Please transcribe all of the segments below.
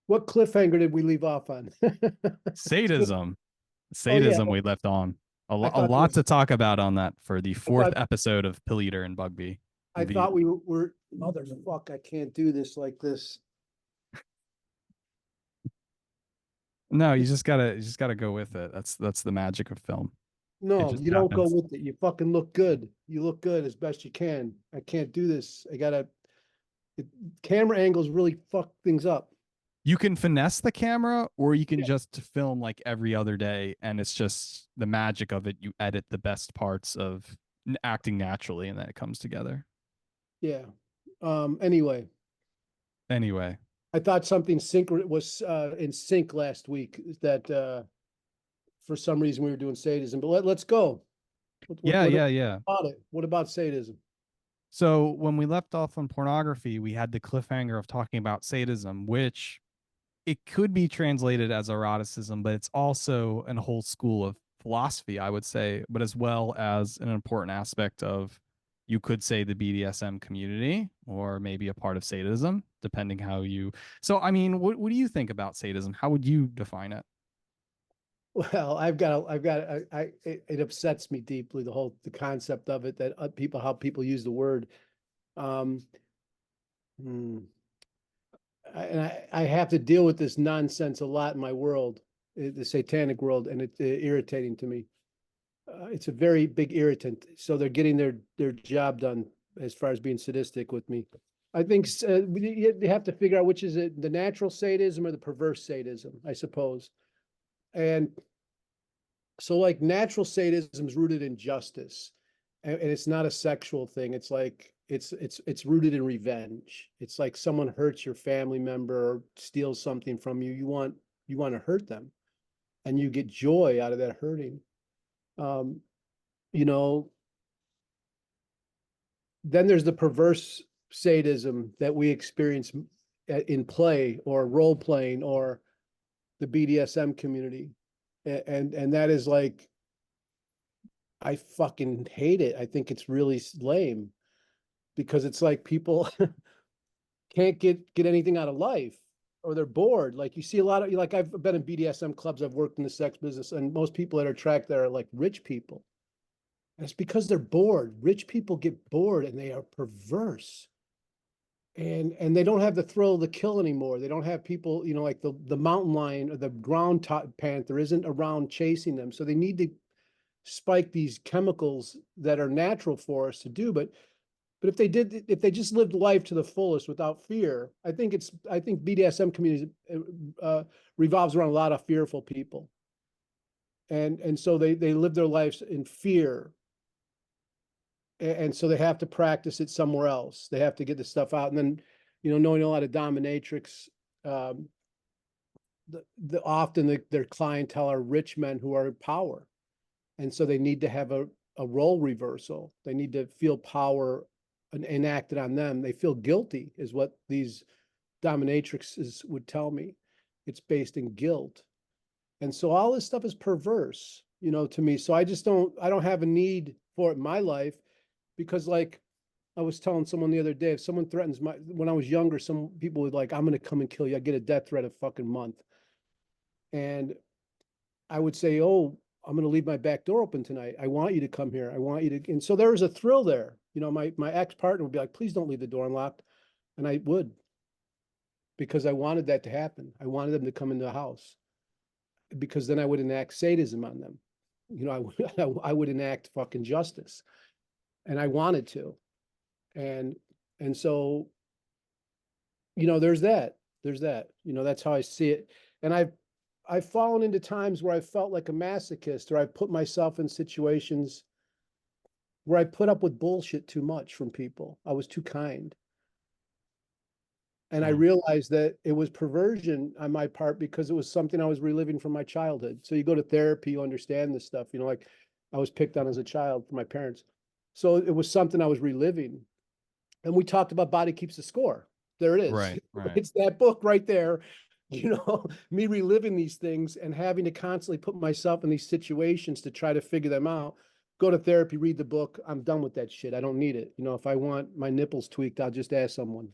What cliffhanger did we leave off on? Sadism. Oh yeah, Sadism we left on. I A thought there lot was. to talk about on that for the I fourth thought episode of Pilleater and Bugbee. I The thought we were. Motherfuck! I can't do this like this. No, you just gotta go with it. That's the magic of film. It No, just you don't go happens. with it. You fucking look good. You look good as best you can. I can't do this. I gotta. It, camera angles really fuck things up. You can finesse the camera or you can Yeah. just film like every other day and it's just the magic of it. You edit the best parts of acting naturally and then it comes together. Yeah. Anyway, Anyway. I thought something sync was in sync last week. That for some reason we were doing sadism, but let's go. Yeah, What yeah, yeah. about it? What about sadism? So when we left off on pornography, we had the cliffhanger of talking about sadism, which it could be translated as eroticism, but it's also a whole school of philosophy, I would say, but as well as an important aspect of, you could say, the BDSM community, or maybe a part of sadism, depending how you. So, I mean, what do you think about sadism? How would you define it? Well, it upsets me deeply the concept of it that how people use the word. Um, hmm, I have to deal with this nonsense a lot in my world, the satanic world, and it's irritating to me. It's a very big irritant. So they're getting their job done as far as being sadistic with me. I think you have to figure out which is it, the natural sadism or the perverse sadism, I suppose. And so, like, natural sadism is rooted in justice, and it's not a sexual thing. It's like it's rooted in revenge. It's like someone hurts your family member or steals something from you. You want to hurt them, and you get joy out of that hurting. Um, you know, then there's the perverse sadism that we experience in play or role playing or the BDSM community. And that is like, I fucking hate it. I think it's really lame because it's like people can't get anything out of life or they're bored. Like you see a lot of, like, I've been in BDSM clubs, I've worked in the sex business, and most people that are tracked there are like rich people. And it's because they're bored. Rich people get bored and they are perverse. And they don't have the thrill of the kill anymore. They don't have people, like the mountain lion or the ground panther isn't around chasing them. So they need to spike these chemicals that are natural for us to do. But if they just lived life to the fullest without fear, I think BDSM communities revolves around a lot of fearful people, and so they live their lives in fear, and so they have to practice it somewhere else. They have to get the stuff out, and then, knowing a lot of dominatrix, um, often their clientele are rich men who are in power, and so they need to have a role reversal. They need to feel power enacted on them. They feel guilty, is what these dominatrixes would tell me. It's based in guilt, and so all this stuff is perverse, to me. So I don't have a need for it in my life because, like, I was telling someone the other day, if someone threatens when I was younger, some people would like, I'm going to come and kill you. I get a death threat a fucking month. And I would say, oh, I'm going to leave my back door open tonight. I want you to come here. I want you to. And so there was a thrill there. My ex partner would be like, please don't leave the door unlocked. And I would, because I wanted that to happen. I wanted them to come into the house because then I would enact sadism on them. I would enact fucking justice. And I wanted to. And, and so, there's that. There's that. That's how I see it. And I've fallen into times where I felt like a masochist, or I put myself in situations where I put up with bullshit too much from people. I was too kind. And I Hmm. realized that it was perversion on my part because it was something I was reliving from my childhood. So you go to therapy, you understand this stuff, like I was picked on as a child from my parents. So it was something I was reliving. And we talked about Body Keeps the Score. There it is. Right, right. It's that book right there. Me reliving these things and having to constantly put myself in these situations to try to figure them out. Go to therapy, read the book. I'm done with that shit. I don't need it. If I want my nipples tweaked, I'll just ask someone.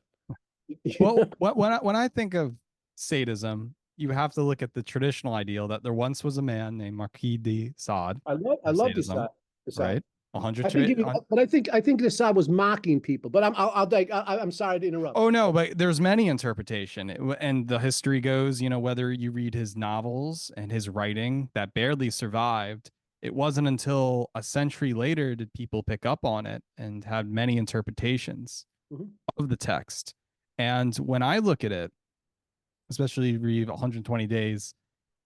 Well, when I think of sadism, you have to look at the traditional ideal that there once was a man named Marquis de Sade I of love sadism, Assad. Assad. right? A hundred I think to he, but I think Assad was mocking people. But I'm sorry to interrupt. Oh no, but there's many interpretation, and the history goes, whether you read his novels and his writing that barely survived, it wasn't until a century later did people pick up on it and had many interpretations Mhm. of the text. And when I look at it, especially read 120 Days,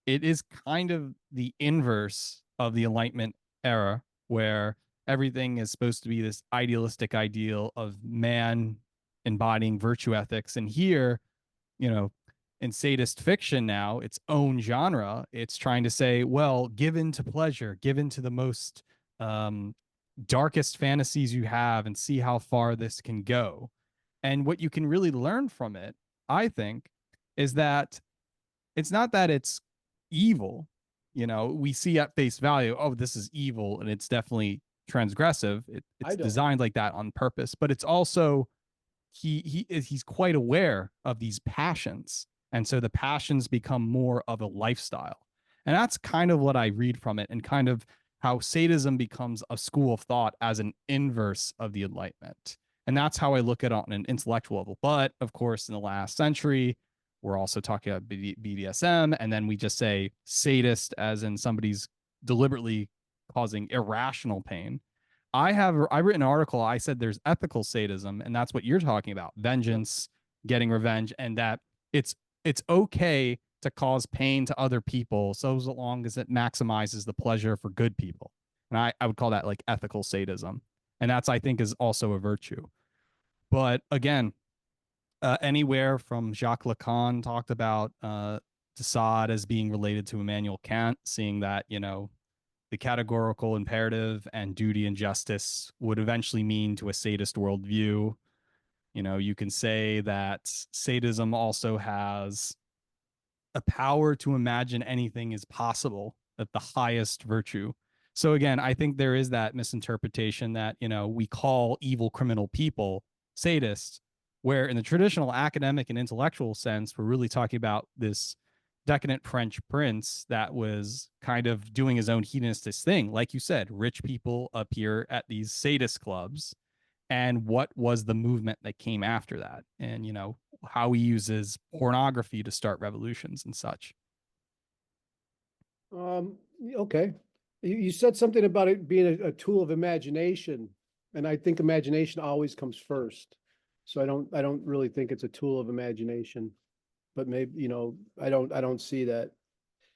it is kind of the inverse of the Enlightenment era, where everything is supposed to be this idealistic ideal of man embodying virtue ethics. And here, you know, in sadist fiction now, its own genre, it's trying to say, well, give in to pleasure, give in to the most um, darkest fantasies you have and see how far this can go. And what you can really learn from it, I think, is that it's not that it's evil. We see at face value, oh, this is evil, and it's definitely transgressive. I It's don't. designed like that on purpose, but it's also he's quite aware of these passions, and so the passions become more of a lifestyle, and that's kind of what I read from it, and kind of how sadism becomes a school of thought as an inverse of the Enlightenment. And that's how I look at it on an intellectual level. But of course, in the last century, we're also talking about BDSM, and then we just say sadist as in somebody's deliberately causing irrational pain. I written an article. I said there's ethical sadism, and that's what you're talking about: Yeah. vengeance, getting revenge, and that it's it's okay to cause pain to other people so as long as it maximizes the pleasure for good people. And I would call that like ethical sadism, and that's, I think, is also a virtue. But again, anywhere from Jacques Lacan talked about de Sade as being related to Immanuel Kant, seeing that the categorical imperative and duty and justice would eventually mean to a sadist worldview. You can say that sadism also has a power to imagine anything is possible at the highest virtue. So again, I think there is that misinterpretation that, we call evil criminal people sadists, where in the traditional academic and intellectual sense, we're really talking about this decadent French prince that was kind of doing his own hedonistic thing. Like you said, rich people appear at these sadist clubs. And what was the movement that came after that? And, how he uses pornography to start revolutions and such. Okay. You said something about it being a tool of imagination, and I think imagination always comes first. So I don't really think it's a tool of imagination, but maybe, I don't see that.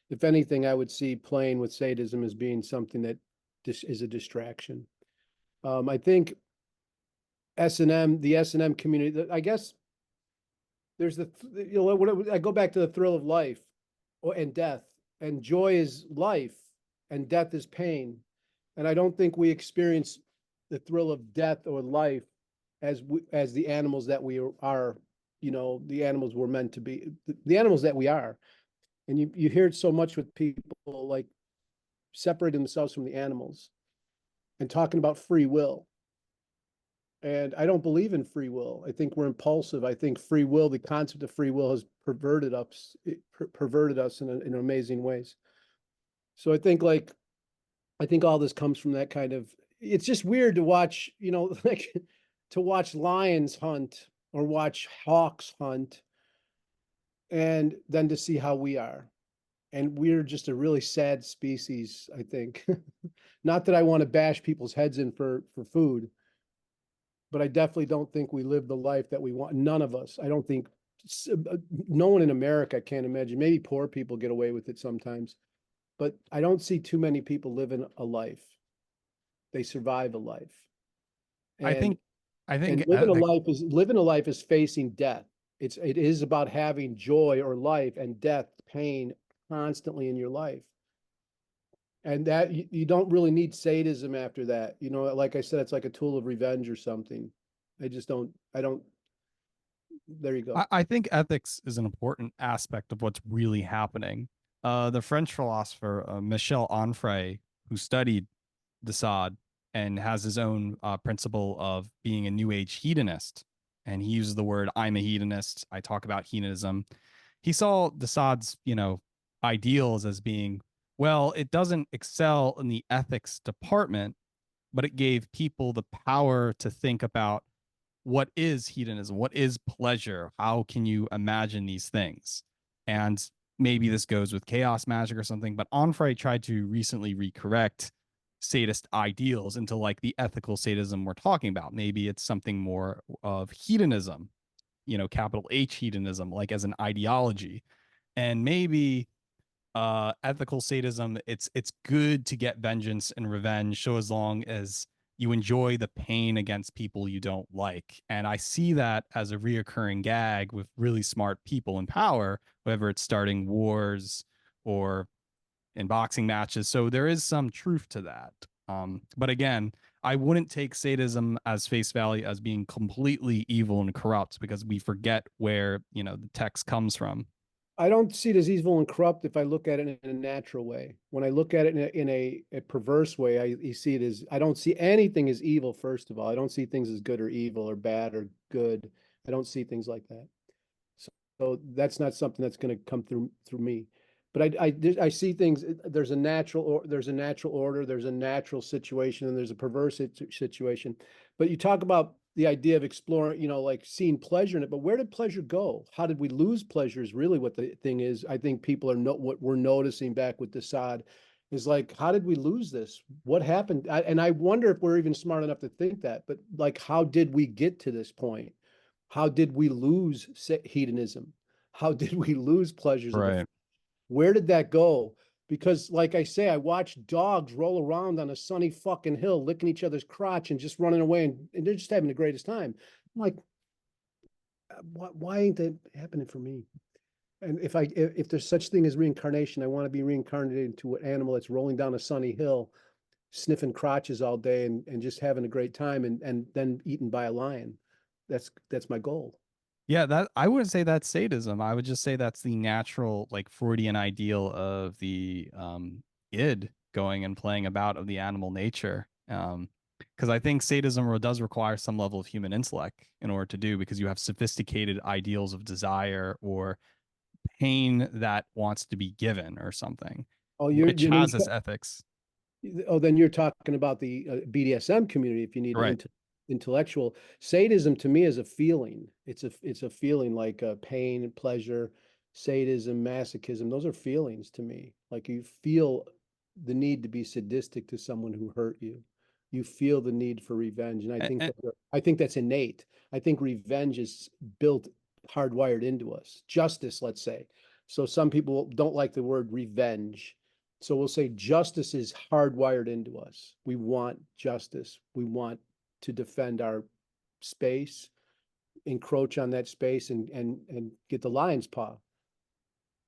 If anything, I would see playing with sadism as being something that this is a distraction. I think the S&M community, I guess there's I go back to the thrill of life and death, and joy is life and death is pain. And I don't think we experience the thrill of death or life as the animals that we are, the animals we're meant to be, the animals that we are. And you hear it so much with people like separating themselves from the animals and talking about free will. And I don't believe in free will. I think we're impulsive. I think free will, the concept of free will, has perverted us in amazing ways. So I think all this comes from that kind of. It's just weird to watch, like to watch lions hunt or watch hawks hunt, and then to see how we are. And we're just a really sad species, I think. Not that I want to bash people's heads in for food, but I definitely don't think we live the life that we want. None of us. I don't think no one in America can imagine. Maybe poor people get away with it sometimes, but I don't see too many people living a life. They survive a life. I And think, I think, and living a life is facing death. It is about having joy or life and death, pain constantly in your life. And that you don't really need sadism after that. Like I said, it's like a tool of revenge or something. I don't, there you go. I think ethics is an important aspect of what's really happening. The French philosopher Michel Onfray, who studied de Sade and has his own principle of being a new age hedonist, and he uses the word "I'm a hedonist." I talk about hedonism. he saw Desaad's, ideals as being, well, it doesn't excel in the ethics department, but it gave people the power to think about what is hedonism, what is pleasure, how can you imagine these things. And maybe this goes with chaos magic or something, but Onfray tried to recently recorrect sadist ideals into like the ethical sadism we're talking about. Maybe it's something more of hedonism, capital H hedonism, like as an ideology. And maybe ethical sadism, it's good to get vengeance and revenge so as long as you enjoy the pain against people you don't like. And I see that as a reoccurring gag with really smart people in power, whether it's starting wars or in boxing matches. So there is some truth to that. But again, I wouldn't take sadism as face value as being completely evil and corrupt, because we forget where, the text comes from. I don't see it as evil and corrupt if I look at it in a natural way. When I look at it in a perverse way, I see it as, I don't see anything as evil, first of all. I don't see things as good or evil or bad or good. I don't see things like that. So that's not something that's going to come through me. But I see things. There's a natural there's a natural order. There's a natural situation, and there's a perverse situation. But you talk about the idea of exploring, like seeing pleasure in it. But where did pleasure go? How did we lose pleasure? Is really what the thing is. I think people are what we're noticing back with Desaad is like, how did we lose this? What happened? And I wonder if we're even smart enough to think that. But like, how did we get to this point? How did we lose hedonism? How did we lose pleasures of the? Right. Where did that go? Because, like I say, I watch dogs roll around on a sunny fucking hill, licking each other's crotch and just running away, and they're just having the greatest time. I'm like, why ain't that happening for me? And if there's such thing as reincarnation, I want to be reincarnated into an animal that's rolling down a sunny hill, sniffing crotches all day and just having a great time, and then eaten by a lion. That's my goal. Yeah, that I wouldn't say that's sadism. I would just say that's the natural, like Freudian ideal of the id going and playing about of the animal nature. Because I think sadism does require some level of human intellect in order to do, because you have sophisticated ideals of desire or pain that wants to be given or something, Oh, which has its ethics. then you're talking about the BDSM community. If you need Right. intellectual, sadism to me is a feeling. It's a feeling like pain, pleasure, sadism, masochism. Those are feelings to me. Like you feel the need to be sadistic to someone who hurt you. You feel the need for revenge, and And, I think that's innate. I think revenge is built, hardwired into us. Justice, let's say. So some people don't like the word revenge, so we'll say justice is hardwired into us. We want justice. We want to defend our space, encroach on that space, and get the lion's paw,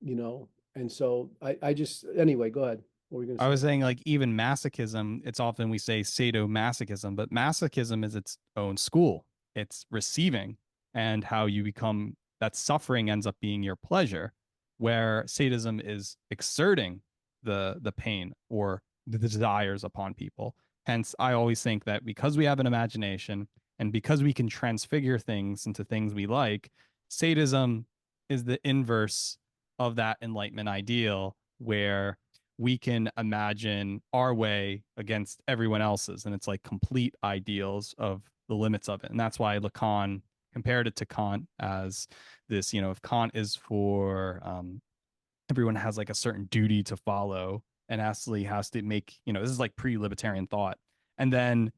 you know. And so I just anyway, go ahead. What were you I gonna was say? saying, like, even masochism, it's often we say sadomasochism, but masochism is its own school. It's receiving, and how you become that suffering ends up being your pleasure, where sadism is exerting the pain or the desires upon people. Hence, I always think that because we have an imagination and because we can transfigure things into things we like, sadism is the inverse of that enlightenment ideal, where we can imagine our way against everyone else's, and it's like complete ideals of the limits of it. And that's why Lacan compared it to Kant as this, if Kant is for everyone has like a certain duty to follow and actually has to make, this is like pre-libertarian thought. And then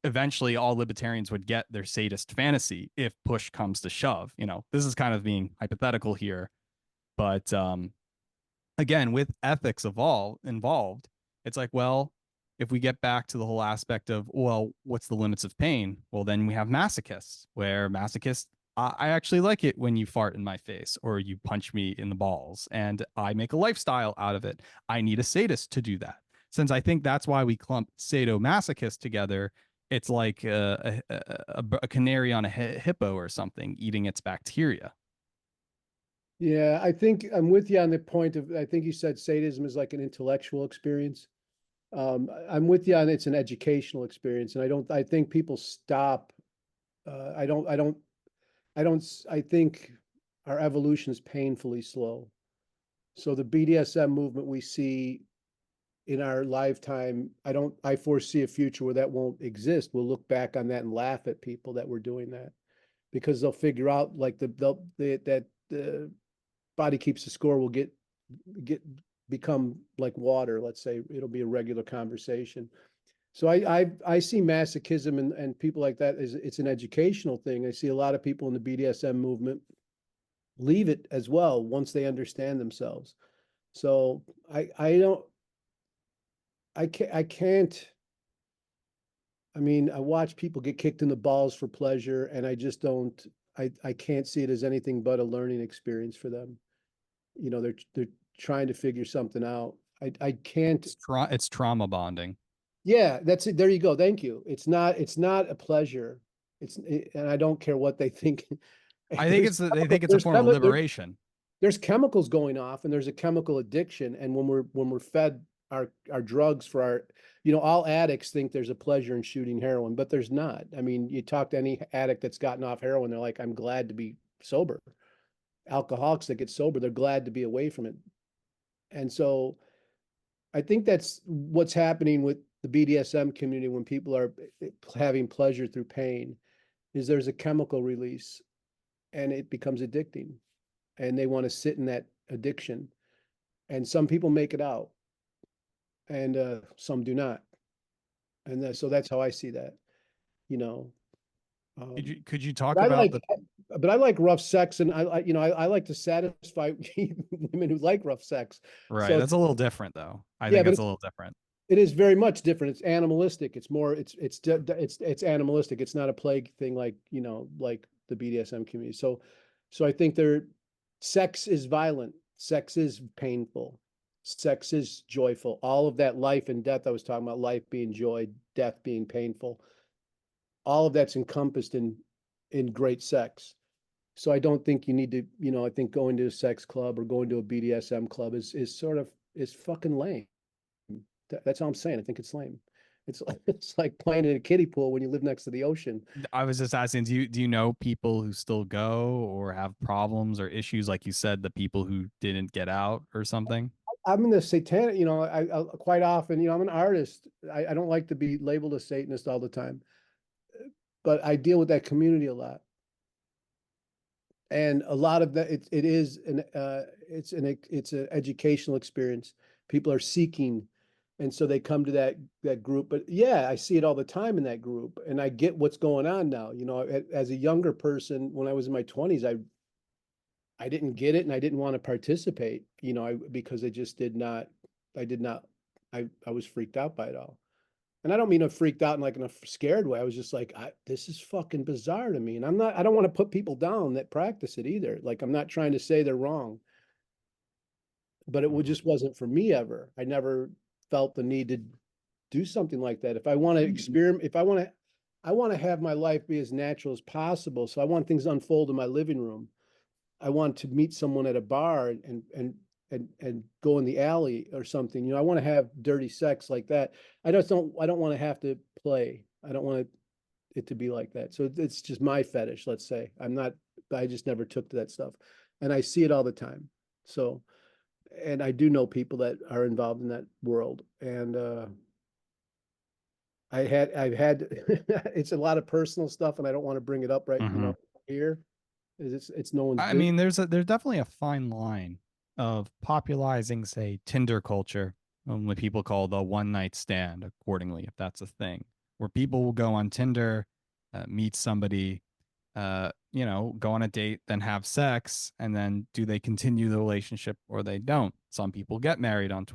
eventually all libertarians would get their sadist fantasy if push comes to shove. This is kind of being hypothetical here, but again, with ethics involved, it's like, well, if we get back to the whole aspect of, well, what's the limits of pain? Well, then we have masochists, where masochists, I actually like it when you fart in my face or you punch me in the balls, and I make a lifestyle out of it. I need a sadist to do that. Since I think that's why we clump sadomasochist together, it's like a canary on a hippo or something eating its bacteria. Yeah, I think I'm with you on the point of, I think you said sadism is like an intellectual experience. I'm with you on it's an educational experience, and I think people stop. I don't, I don't, I don't, I think our evolution is painfully slow. So the BDSM movement we see in our lifetime, I foresee a future where that won't exist. We'll look back on that and laugh at people that were doing that, because they'll figure out like that the body keeps the score will get become like water. Let's say it'll be a regular conversation. So I see masochism and people like that as it's an educational thing. I see a lot of people in the BDSM movement leave it as well once they understand themselves. So I don't I can't. I mean, I watch people get kicked in the balls for pleasure, and I just don't. I can't see it as anything but a learning experience for them. You know, they're trying to figure something out. I can't. It's trauma bonding. Yeah, that's it. There you go. Thank you. It's not a pleasure. And I don't care what they think. I think they think it's a form of liberation. There's chemicals going off, and there's a chemical addiction. And when we're fed our drugs for our, all addicts think there's a pleasure in shooting heroin, but there's not. I mean, you talk to any addict that's gotten off heroin, they're like, I'm glad to be sober. Alcoholics that get sober, they're glad to be away from it. And so I think that's what's happening with the BDSM community when people are having pleasure through pain, is there's a chemical release and it becomes addicting, and they want to sit in that addiction. And some people make it out, and some do not. And so that's how I see that, you know. Could you talk But I about like, but I like rough sex, and I like to satisfy women who like rough sex. right? So That's a little different, though. I yeah, think but it's a little different. it is very much different. It's animalistic. It's more. It's animalistic. It's not a plague thing like like the BDSM community. So I think sex is violent. Sex is painful. Sex is joyful. All of that life and death I was talking about, life being joy, death being painful. All of that's encompassed in great sex. So I don't think you need to, I think going to a sex club or going to a BDSM club is fucking lame. That's all I'm saying. I think it's lame. It's like playing in a kiddie pool when you live next to the ocean. I was just asking, do you know people who still go or have problems or issues, like you said, the people who didn't get out or something? I'm in the satanic, I quite often, I'm an artist. I don't like to be labeled a Satanist all the time, but I deal with that community a lot. And a lot of that, it's an educational experience. People are seeking, and so they come to that group. But yeah, I see it all the time in that group, and I get what's going on now. As a younger person, when I was in my 20s, I didn't get it, and I didn't want to participate. Because I just did not. I did not. I was freaked out by it all. And I don't mean I'm freaked out in like in a scared way. I was just like, this is fucking bizarre to me. And I don't want to put people down that practice it either. Like, I'm not trying to say they're wrong, but just wasn't for me ever. I never felt the need to do something like that. If I want to experiment, I want to have my life be as natural as possible. So I want things to unfold in my living room. I want to meet someone at a bar and go in the alley or something. I want to have dirty sex like that. I don't want to have to play. I don't want it to be like that. So it's just my fetish, let's say. I just never took to that stuff. And I see it all the time. So, and I do know people that are involved in that world. And I've had it's a lot of personal stuff, and I don't want to bring it up right, Mm-hmm. here. It's no one's I business. mean, there's definitely a fine line of popularizing, say, Tinder culture, what people call the one night stand, accordingly, if that's a thing, where people will go on Tinder, meet somebody, go on a date, then have sex, and then do they continue the relationship or they don't? Some people get married on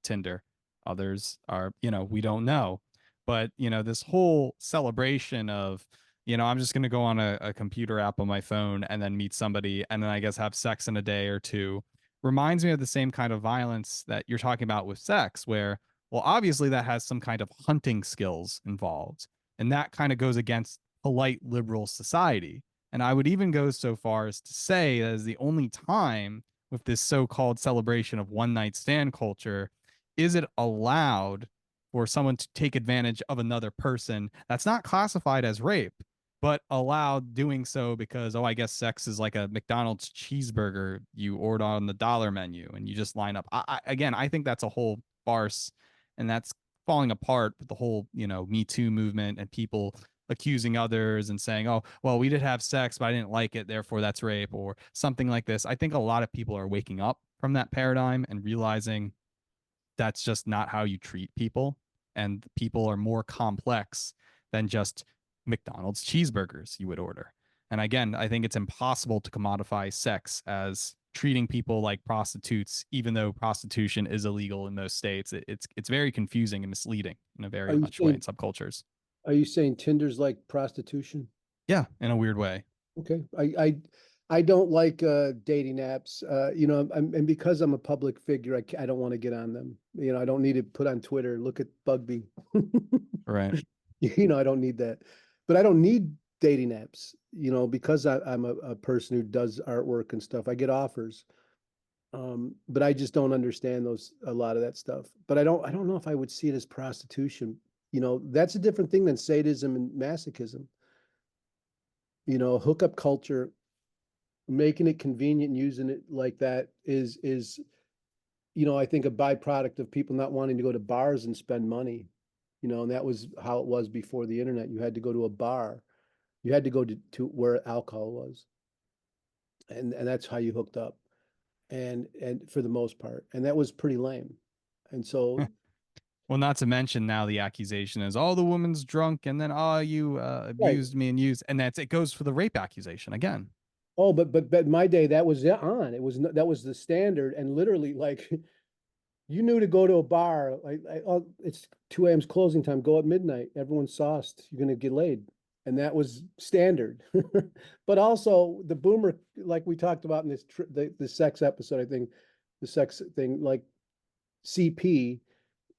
Tinder. Others are, we don't know. But, this whole celebration of, I'm just going to go on a computer app on my phone and then meet somebody and then I guess have sex in a day or two reminds me of the same kind of violence that you're talking about with sex, where, well, obviously that has some kind of hunting skills involved. And that kind of goes against polite liberal society. And I would even go so far as to say that is the only time with this so-called celebration of one night stand culture is it allowed for someone to take advantage of another person that's not classified as rape. but allowed doing so because, oh, I guess sex is like a McDonald's cheeseburger you order on the dollar menu and you just line up. Again, I think that's a whole farce, and that's falling apart with the whole, Me Too movement and people accusing others and saying, oh, well, we did have sex, but I didn't like it, therefore that's rape or something like this. I think a lot of people are waking up from that paradigm and realizing that's just not how you treat people. And people are more complex than just McDonald's cheeseburgers you would order. And again, I think it's impossible to commodify sex as treating people like prostitutes, even though prostitution is illegal in most states. It's very confusing and misleading in a Are very you much way in saying, subcultures. are you saying Tinder's like prostitution? Yeah, in a weird way. Okay. I don't like dating apps. And because I'm a public figure, I don't want to get on them. I don't need to put on Twitter, look at Bugbee. Right. I don't need that. But I don't need dating apps, because I'm a person who does artwork and stuff. I get offers. But I just don't understand a lot of that stuff. But I don't know if I would see it as prostitution. That's a different thing than sadism and masochism. Hookup culture, making it convenient and using it like that is I think a byproduct of people not wanting to go to bars and spend money. And that was how it was before the internet. You had to go to a bar. You had to go to where alcohol was. And that's how you hooked up. And for the most part. And that was pretty lame. And so Well, not to mention now the accusation is, oh, the woman's drunk, and then, oh, you right. abused me and used, and it goes for the rape accusation again. Oh, but my day that was on. That was the standard. And literally, like, you knew to go to a bar, oh, it's 2 a.m.'s closing time. Go at midnight. Everyone's sauced. You're gonna get laid, and that was standard. But also the boomer, like we talked about in the sex episode, I think the sex thing, like CP,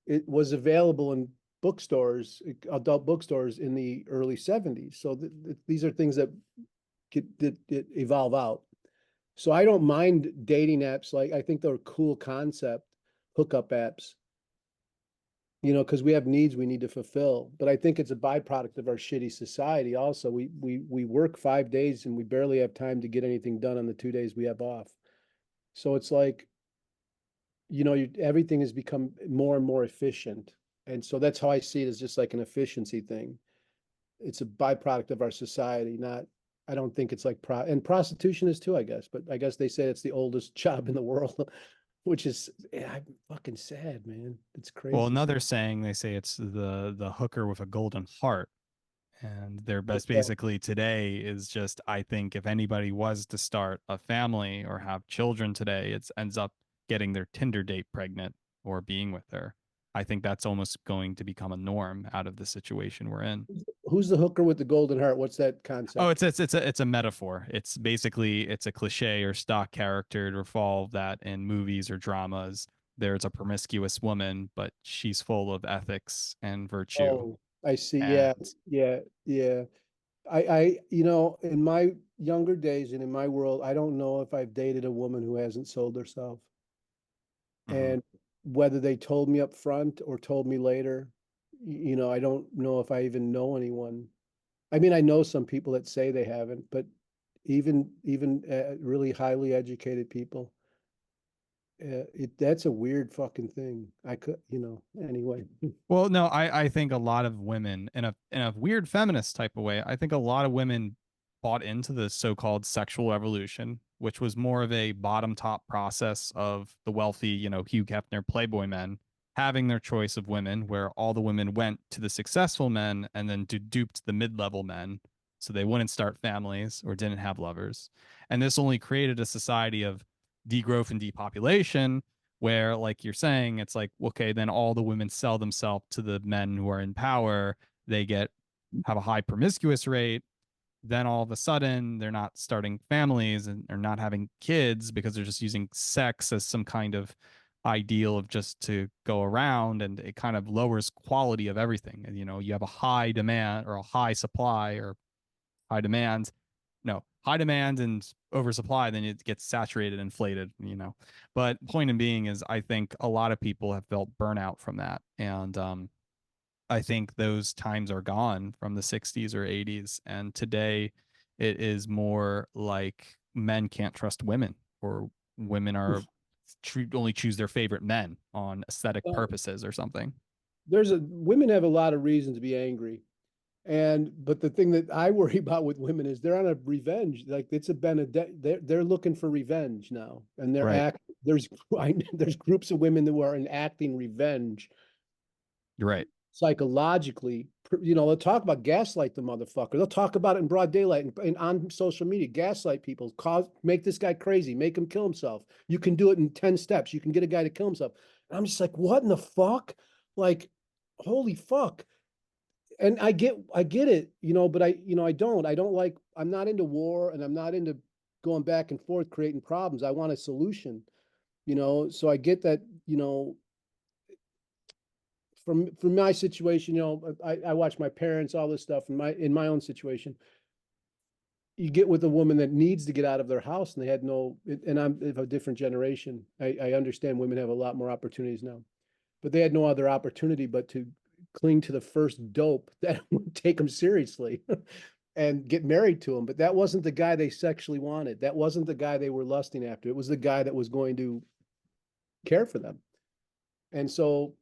it was available in bookstores, adult bookstores in the early '70s. So these are things that that evolve out. So I don't mind dating apps. Like I think they're a cool concept, hookup apps, because we have needs we need to fulfill. But I think it's a byproduct of our shitty society. Also, we work 5 days and we barely have time to get anything done on the 2 days we have off. So it's like, everything has become more and more efficient. And so that's how I see it, as just like an efficiency thing. It's a byproduct of our society, not, I don't think it's like and prostitution is too, I guess, but I guess they say it's the oldest job in the world, which is, I'm fucking sad, man. It's Well, crazy. another saying they say it's the hooker with a golden heart, and their best Yeah. basically today is just, I think if anybody was to start a family or have children today, it ends up getting their Tinder date pregnant or being with her. I think that's almost going to become a norm out of the situation we're in. Who's the hooker with the golden heart? What's that Oh, concept? it's a metaphor. It's basically it's a cliche or stock character to revolve that in movies or dramas. There's a promiscuous woman, but she's full of ethics and virtue. Oh, I see. Yeah, And yeah, yeah. In my younger days and in my world, I don't know if I've dated a woman who hasn't sold herself. mhm. And whether they told me up front or told me later, I don't know if I even know anyone. I mean, I know some people that say they haven't, but even really highly educated people, that's a weird fucking thing. I could, anyway. Well, no, I think a lot of women in a weird feminist type of way, I think a lot of women bought into the so-called sexual revolution, which was more of a bottom-top process of the wealthy, Hugh Hefner Playboy men having their choice of women, where all the women went to the successful men and then duped the mid-level men so they wouldn't start families or didn't have lovers. And this only created a society of degrowth and depopulation where, like you're saying, it's like, okay, then all the women sell themselves to the men who are in power. They have a high promiscuous rate. Then all of a sudden they're not starting families and are not having kids because they're just using sex as some kind of ideal of just to go around, and it kind of lowers quality of everything. And you have a high demand or a high supply or high demand, no, high demand and oversupply, then it gets saturated, inflated. But point in being is, I think a lot of people have felt burnout from that, and I think those times are gone from the 60s or 80s. And today it is more like men can't trust women, or women are only choose their favorite men on aesthetic Well, purposes or something. women have a lot of reason to be angry. But the thing that I worry about with women is they're on a revenge. Like it's a Benedict. They're looking for revenge now, and Right. there's groups of women who are enacting revenge You're right. psychologically. You know, they'll talk about gaslight the motherfucker. They'll talk about it in broad daylight and on social media. Gaslight people, make this guy crazy, make him kill himself. You can do it in 10 steps. You can get a guy to kill himself. And I'm just like, what in the fuck? Like, holy fuck. And I get it, but I'm not into war, and I'm not into going back and forth creating problems. I want a solution, so I get that, from my situation, I watch my parents, all this stuff, in my own situation. You get with a woman that needs to get out of their house, and they had no, and I'm of a different generation. I understand women have a lot more opportunities now, but they had no other opportunity but to cling to the first dope that would take them seriously and get married to him. But that wasn't the guy they sexually wanted. That wasn't the guy they were lusting after. It was the guy that was going to care for them. And so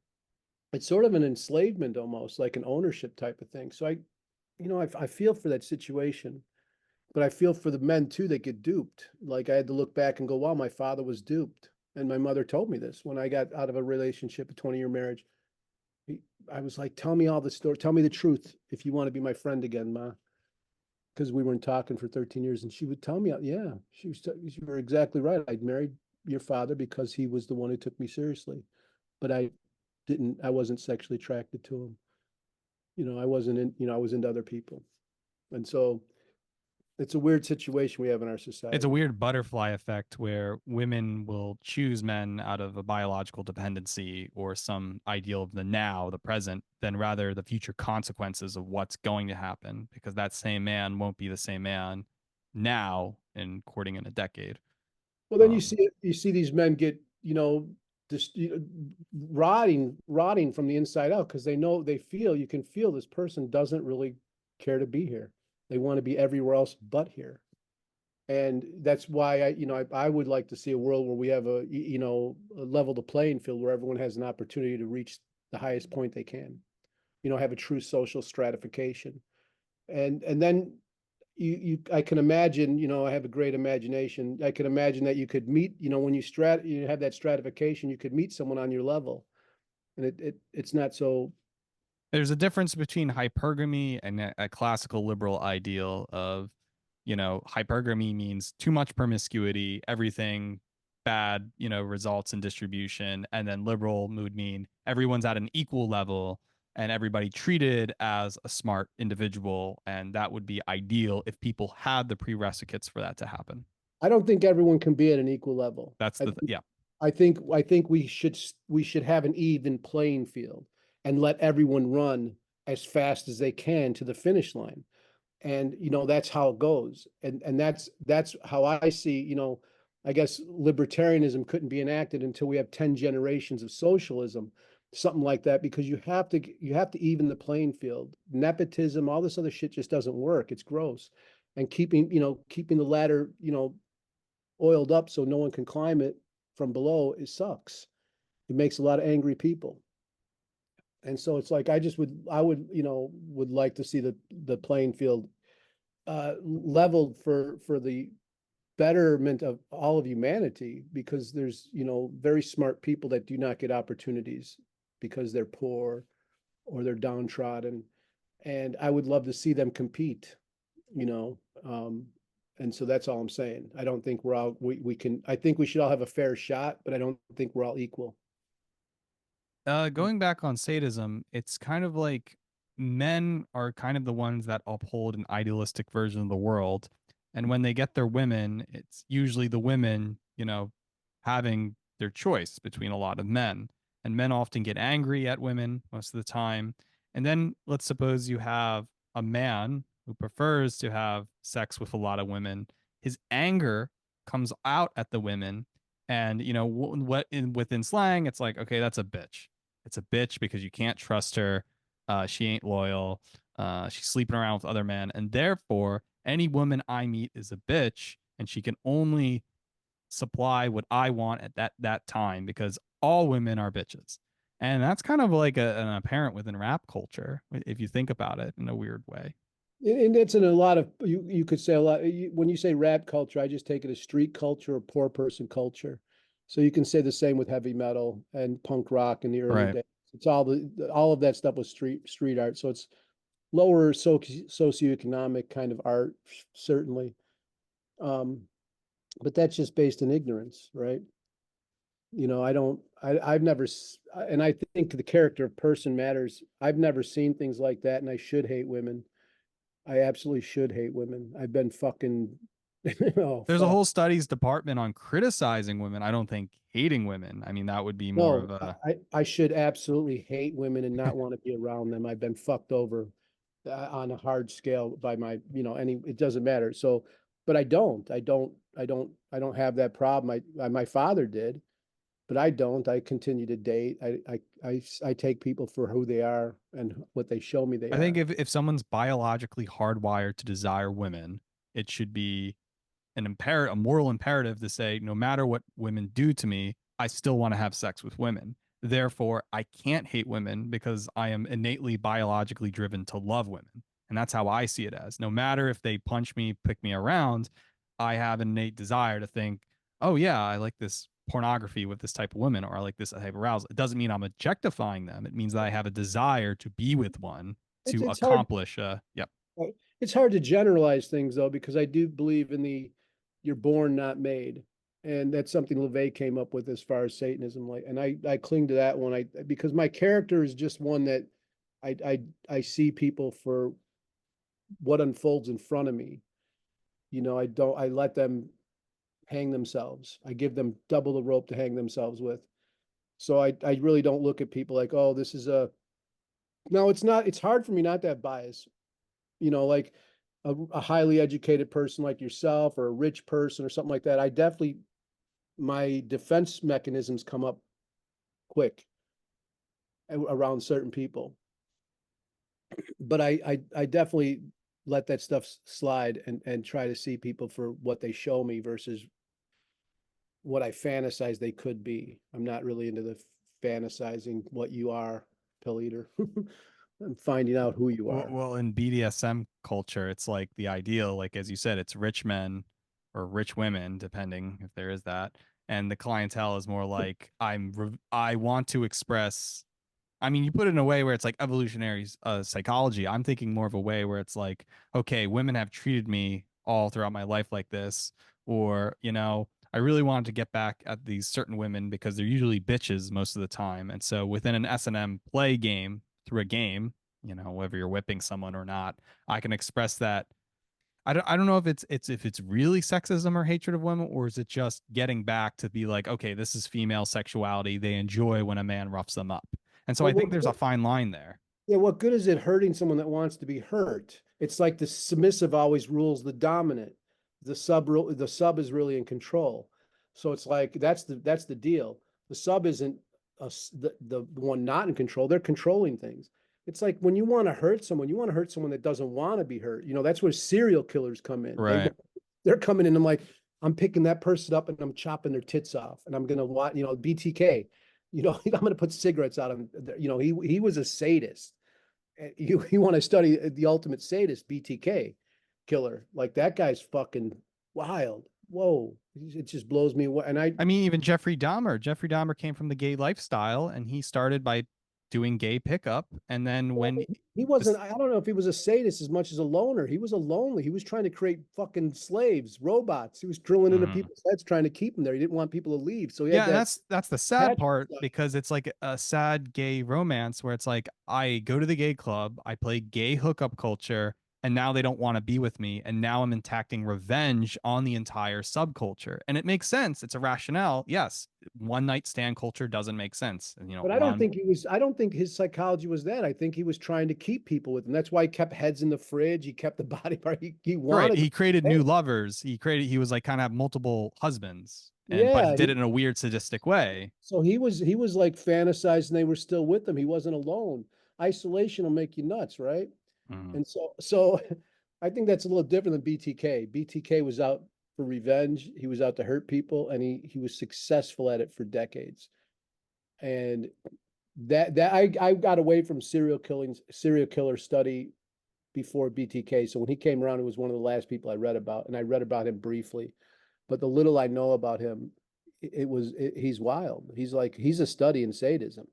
it's sort of an enslavement, almost like an ownership type of thing. So I feel for that situation, but I feel for the men too that get duped. Like I had to look back and go, wow, my father was duped. And my mother told me this when I got out of a relationship, a 20-year marriage. I was like, tell me all the story. Tell me the truth if you want to be my friend again, Ma. Because we weren't talking for 13 years. And she would tell me, yeah, you were exactly right. I'd married your father because he was the one who took me seriously. But I wasn't sexually attracted to him. I wasn't I was into other people. And so it's a weird situation we have in our It's a society. weird butterfly effect where women will choose men out of a biological dependency or some ideal of the now, the present, than rather the future consequences of what's going to happen, because that same man won't be the same man now in courting in a decade. Well, then Um, you see these men get, just rotting from the inside out because you can feel this person doesn't really care to be here. They want to be everywhere else but here. And that's why I would like to see a world where we have a level the playing field where everyone has an opportunity to reach the highest point they can, have a true social stratification. And then I can imagine, I have a great imagination. I can imagine that you could meet, when you have that stratification, you could meet someone on your level. And it's not so. there's a difference between hypergamy and a classical liberal ideal of, hypergamy means too much promiscuity, everything bad, results in distribution. And then liberal would mean everyone's at an equal level and everybody treated as a smart individual. And that would be ideal if people had the prerequisites for that to happen. I don't think everyone can be at an equal level. That's yeah. I think we should have an even playing field and let everyone run as fast as they can to the finish line. And that's how it goes. And that's how I see, I guess libertarianism couldn't be enacted until we have 10 generations of socialism, something like that, because you have to even the playing field. Nepotism, all this other shit just doesn't work. It's gross. And keeping the ladder, oiled up so no one can climb it from below, it sucks. It makes a lot of angry people. And so it's like I would like to see the playing field leveled for the betterment of all of humanity, because there's very smart people that do not get opportunities because they're poor or they're downtrodden, and I would love to see them compete. you know um and so that's all I'm saying. I don't think we're all we can I think we should all have a fair shot, but I don't think we're all equal. Going back on sadism, it's kind of like men are kind of the ones that uphold an idealistic version of the world. And when they get their women, it's usually the women, having their choice between a lot of men. And men often get angry at women most of the time. And then let's suppose you have a man who prefers to have sex with a lot of women. His anger comes out at the women. And, within slang, it's like, okay, that's a bitch. It's a bitch because you can't trust her. She ain't loyal. She's sleeping around with other men, and therefore any woman I meet is a bitch, and she can only supply what I want at that time because all women are bitches. And that's kind of like an apparent within rap culture if you think about it in a weird way. And it's in a lot of, you could say a lot, when you say rap culture, I just take it as street culture or poor person culture. So you can say the same with heavy metal and punk rock in the early Right. days. It's all of that stuff was street art. So it's lower socioeconomic kind of art, certainly. Um, but that's just based in ignorance, right? I don't, I've never, and I think the character of person matters. I've never seen things like that, and I should hate women. I absolutely should hate women. I've been fucking, oh, There's a fuck. whole studies department on criticizing women. I don't think hating women. I mean, that would be more of No, a I should absolutely hate women and not want to be around them. I've been fucked over on a hard scale by it doesn't matter. So, but I don't have that problem. My father did, but I don't. I continue to date. I take people for who they are and what they show me they I think are. if someone's biologically hardwired to desire women, it should be a moral imperative to say, no matter what women do to me, I still want to have sex with women. Therefore, I can't hate women because I am innately biologically driven to love women. And that's how I see it as. No matter if they punch me, pick me around, I have an innate desire to think, oh, yeah, I like this pornography with this type of woman, or I like this type of arousal. It doesn't mean I'm objectifying them. It means that I have a desire to be with one It's to it's hard accomplish. Yep. it's hard to generalize things though, because I do believe in the you're born not made. And that's something LeVay came up with as far as Satanism. Like, and I cling to that one. Because my character is just one that I see people for what unfolds in front of me. I let them hang themselves. I give them double the rope to hang themselves with. So I really don't look at people like, oh, this is no, it's not, it's hard for me not to have bias. Like a highly educated person like yourself or a rich person or something like that. My defense mechanisms come up quick around certain people. But I definitely let that stuff slide and try to see people for what they show me versus what I fantasize they could be. I'm not really into the fantasizing what you are, pill eater. I'm finding out who you are. Well, in BDSM culture, it's like the ideal, like as you said, it's rich men or rich women, depending if there is that. And the clientele is more like I want to express. I mean, you put it in a way where it's like evolutionary psychology. I'm thinking more of a way where it's like, okay, women have treated me all throughout my life like this, or I really wanted to get back at these certain women because they're usually bitches most of the time. And so within an S&M play game through a game, whether you're whipping someone or not, I can express that. I don't know if it's really sexism or hatred of women, or is it just getting back to be like, okay, this is female sexuality. They enjoy when a man roughs them up. And so Well, I think there's a fine line there. yeah, what good is it hurting someone that wants to be hurt? It's like the submissive always rules the dominant. The sub is really in control. So it's like that's the deal. The sub isn't the one not in control. They're controlling things. It's like when you want to hurt someone, you want to hurt someone that doesn't want to be hurt. That's where serial killers come in. Right. They're coming in. I'm like, I'm picking that person up and I'm chopping their tits off, and I'm gonna watch. BTK. I'm gonna put cigarettes out of him. He was a sadist. You want to study the ultimate sadist, BTK killer. Like that guy's fucking wild. Whoa. It just blows me away. And I mean, even Jeffrey Dahmer. Jeffrey Dahmer came from the gay lifestyle, and he started by doing gay pickup, and then when he wasn't, I don't know if he was a sadist as much as a loner. He was a lonely. He was trying to create fucking slaves, robots. He was drilling into Mhm. people's heads, trying to keep them there. He didn't want people to leave. So he had Yeah, and that that's the sad attachment part style. because it's like a sad gay romance where it's like I go to the gay club, I play gay hookup culture, and now they don't want to be with me, and now I'm enacting revenge on the entire subculture. And it makes sense. It's a rationale. Yes, one night stand culture doesn't make sense. And But I don't think his psychology was that. I think he was trying to keep people with him. That's why he kept heads in the fridge. He kept the body part. He right, wanted, he created hey, new lovers. He was like kind of have multiple husbands, and but he yeah. did it in a weird sadistic way. So he was like fantasizing they were still with him. He wasn't alone. isolation will make you nuts, right? Mhm. And so I think that's a little different than BTK. BTK was out for revenge. He was out to hurt people, and he was successful at it for decades. And I got away from serial killer study before BTK. So when he came around, it was one of the last people I read about, and I read about him briefly. But the little I know about him, he's wild. He's a study in sadism,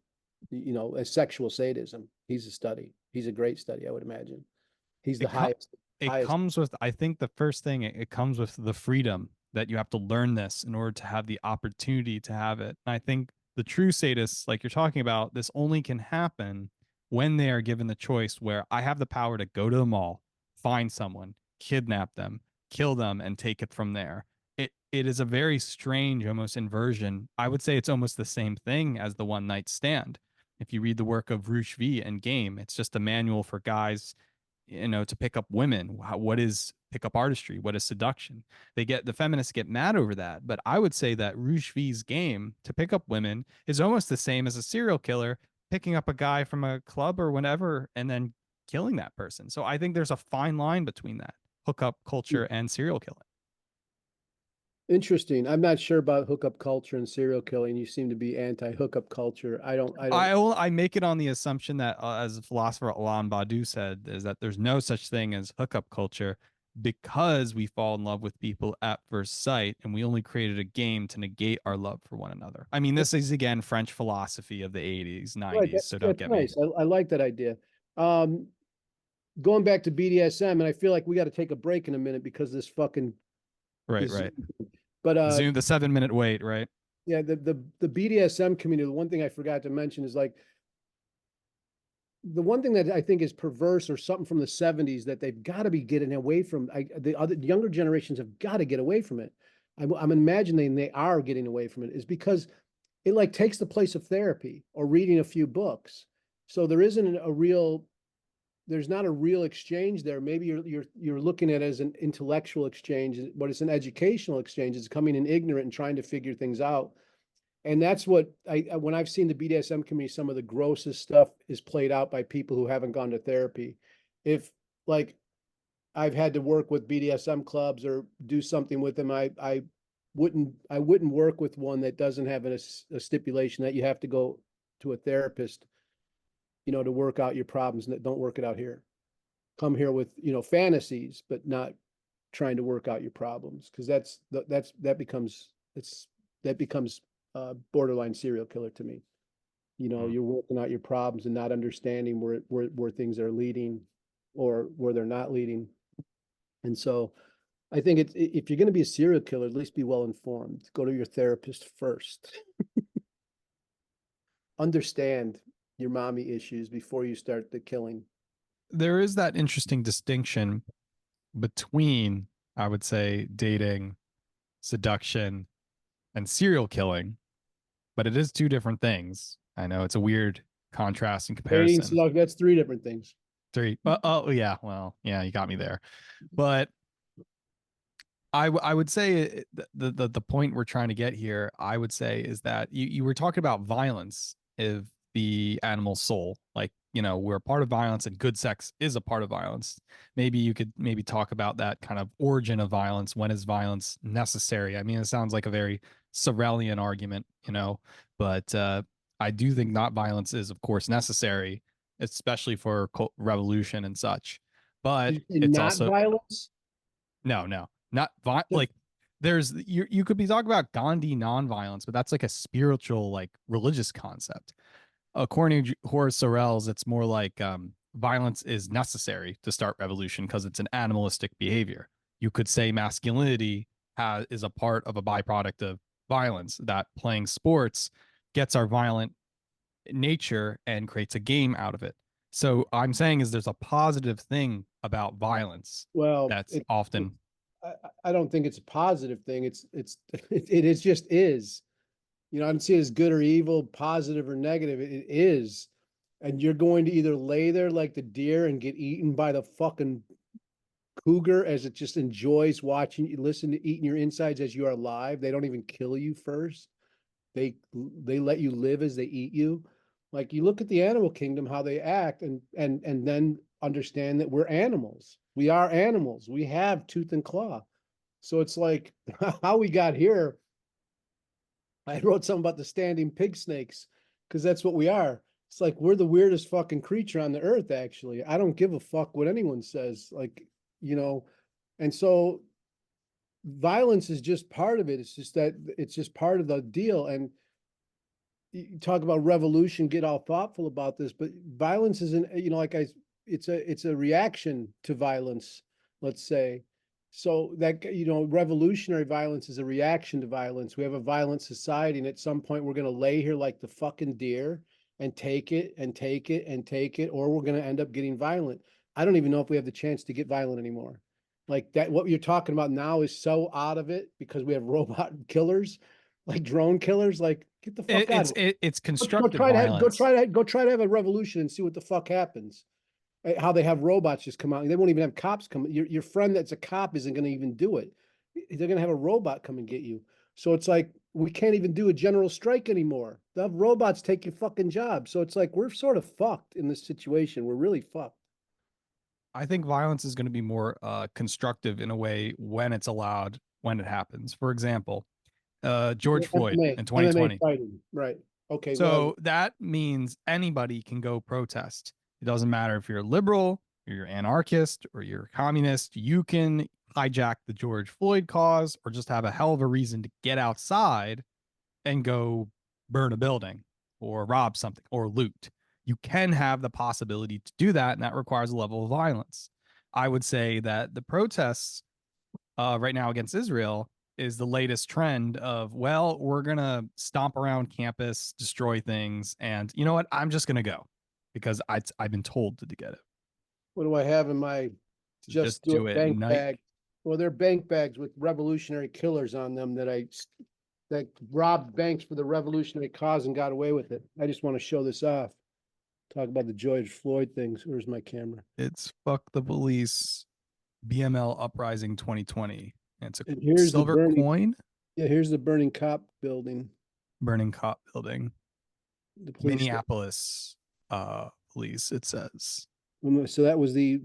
a sexual sadism. He's a study. He's a great study, I would imagine. He's the It co- it highest. comes with, I think the first thing, it comes with the freedom that you have to learn this in order to have the opportunity to have it. And I think the true sadists, like you're talking about, this only can happen when they are given the choice where I have the power to go to the mall, find someone, kidnap them, kill them, and take it from there. It is a very strange, almost inversion. I would say it's almost the same thing as the one night stand. If you read the work of Rush V and Game, it's just a manual for guys, to pick up women. What is pickup artistry? What is seduction? The feminists get mad over that, but I would say that Rouge V's game to pick up women is almost the same as a serial killer picking up a guy from a club or whatever and then killing that person. So I think there's a fine line between that hookup culture and serial killing. Interesting. I'm not sure about hookup culture and serial killing. You seem to be anti-hookup culture. I don't. I make it on the assumption that, as philosopher Alain Badiou said, is that there's no such thing as hookup culture because we fall in love with people at first sight, and we only created a game to negate our love for one another. I mean, this is again French philosophy of the 80s, Right. 90s, so don't That's get me. nice. I like that idea. Um, Going back to BDSM, and I feel like we got to take a break in a minute because Right, this, right. but Zoom the 7 minute wait, right? yeah, the BDSM community. The one thing I forgot to mention is like the one thing that I think is perverse or something from the 70s that they've got to be getting away from. The other younger generations have got to get away from it. I'm imagining they are getting away from it is because it like takes the place of therapy or reading a few books. So there's not a real exchange there. Maybe you're looking at it as an intellectual exchange, but it's an educational exchange. It's coming in ignorant and trying to figure things out. And that's what when I've seen the BDSM community, some of the grossest stuff is played out by people who haven't gone to therapy. If like I've had to work with BDSM clubs or do something with them, I wouldn't work with one that doesn't have a stipulation that you have to go to a therapist, to work out your problems, and don't work it out here. Come here with, fantasies, but not trying to work out your problems. Cause that becomes borderline serial killer to me. Mm. You're working out your problems and not understanding where things are leading or where they're not leading. And so I think if you're going to be a serial killer, at least be well informed. Go to your therapist first. Understand your mommy issues before you start the killing. There is that interesting distinction between, I would say, dating, seduction, and serial killing, but it is two different things. I know it's a weird contrast and Dating, comparison. so that's three different things. Three. Oh yeah. Well, yeah, you got me there. But I would say the point we're trying to get here, I would say, is that you were talking about violence of the animal soul. Like, we're a part of violence and good sex is a part of violence. Maybe you could maybe talk about that kind of origin of violence. When is violence necessary? I mean, it sounds like a very Sorelian argument, but I do think not violence is, of course, necessary, especially for revolution and such. But Did you say it's not also violence? no, not like there's you could be talking about Gandhi nonviolence, but that's like a spiritual, like religious concept. According to Horace Sorrells, it's more like violence is necessary to start revolution because it's an animalistic behavior. You could say masculinity is a part of a byproduct of violence, that playing sports gets our violent nature and creates a game out of it. So I'm saying is there's a positive thing about violence Well, that's often. I don't think it's a positive thing. It is just is. I don't see it as good or evil, positive or negative. It is. And you're going to either lay there like the deer and get eaten by the fucking cougar as it just enjoys watching you, listen to eating your insides as you are alive. They don't even kill you first. They let you live as they eat you. Like you look at the animal kingdom, how they act, and then understand that we're animals. We are animals. We have tooth and claw. So it's like how we got here. I wrote something about the standing pig snakes because that's what we are. It's like we're the weirdest fucking creature on the earth, actually. I don't give a fuck what anyone says. Like, you know, and so violence is just part of it. It's just that it's just part of the deal. And you talk about revolution, get all thoughtful about this, but violence isn't, you know, it's a reaction to violence, let's say. So that, you know, revolutionary violence is a reaction to violence. We have a violent society, and at some point we're going to lay here like the fucking deer and take it and take it and take it, or we're going to end up getting violent. I don't even know if we have the chance to get violent anymore. Like that, what you're talking about now is so out of it because we have robot killers, like drone killers. Like, get the fuck out of it. It's Go constructive try to have, violence. go try to have a revolution and see what the fuck happens. How they have robots just come out. They won't even have cops come. Your friend that's a cop isn't going to even do it. They're going to have a robot come and get you. So it's like we can't even do a general strike anymore. They'll have robots take your fucking job. So it's like we're sort of fucked in this situation. We're really fucked. I think violence is going to be more constructive in a way when it's allowed, when it happens. For example, George Floyd in MMA 2020. fighting, right? Okay, whatever. So that means anybody can go protest. It doesn't matter if you're a liberal, or you're anarchist, or you're a communist. You can hijack the George Floyd cause or just have a hell of a reason to get outside and go burn a building or rob something or loot. You can have the possibility to do that, and that requires a level of violence. I would say that the protests right now against Israel is the latest trend of, well, we're going to stomp around campus, destroy things. And you know what? I'm just going to go because I've been told to get it. What do I have in my To just just do do it it. bank Night. bag? Well, they're bank bags with revolutionary killers on them that robbed banks for the revolutionary cause and got away with it. I just want to show this off. Talk about the George Floyd things. Where's my camera? It's fuck the police BML Uprising 2020. And it's a And here's the silver burning. coin Yeah, here's the burning cop building. burning cop building. The police. Minneapolis police, it says. So that was the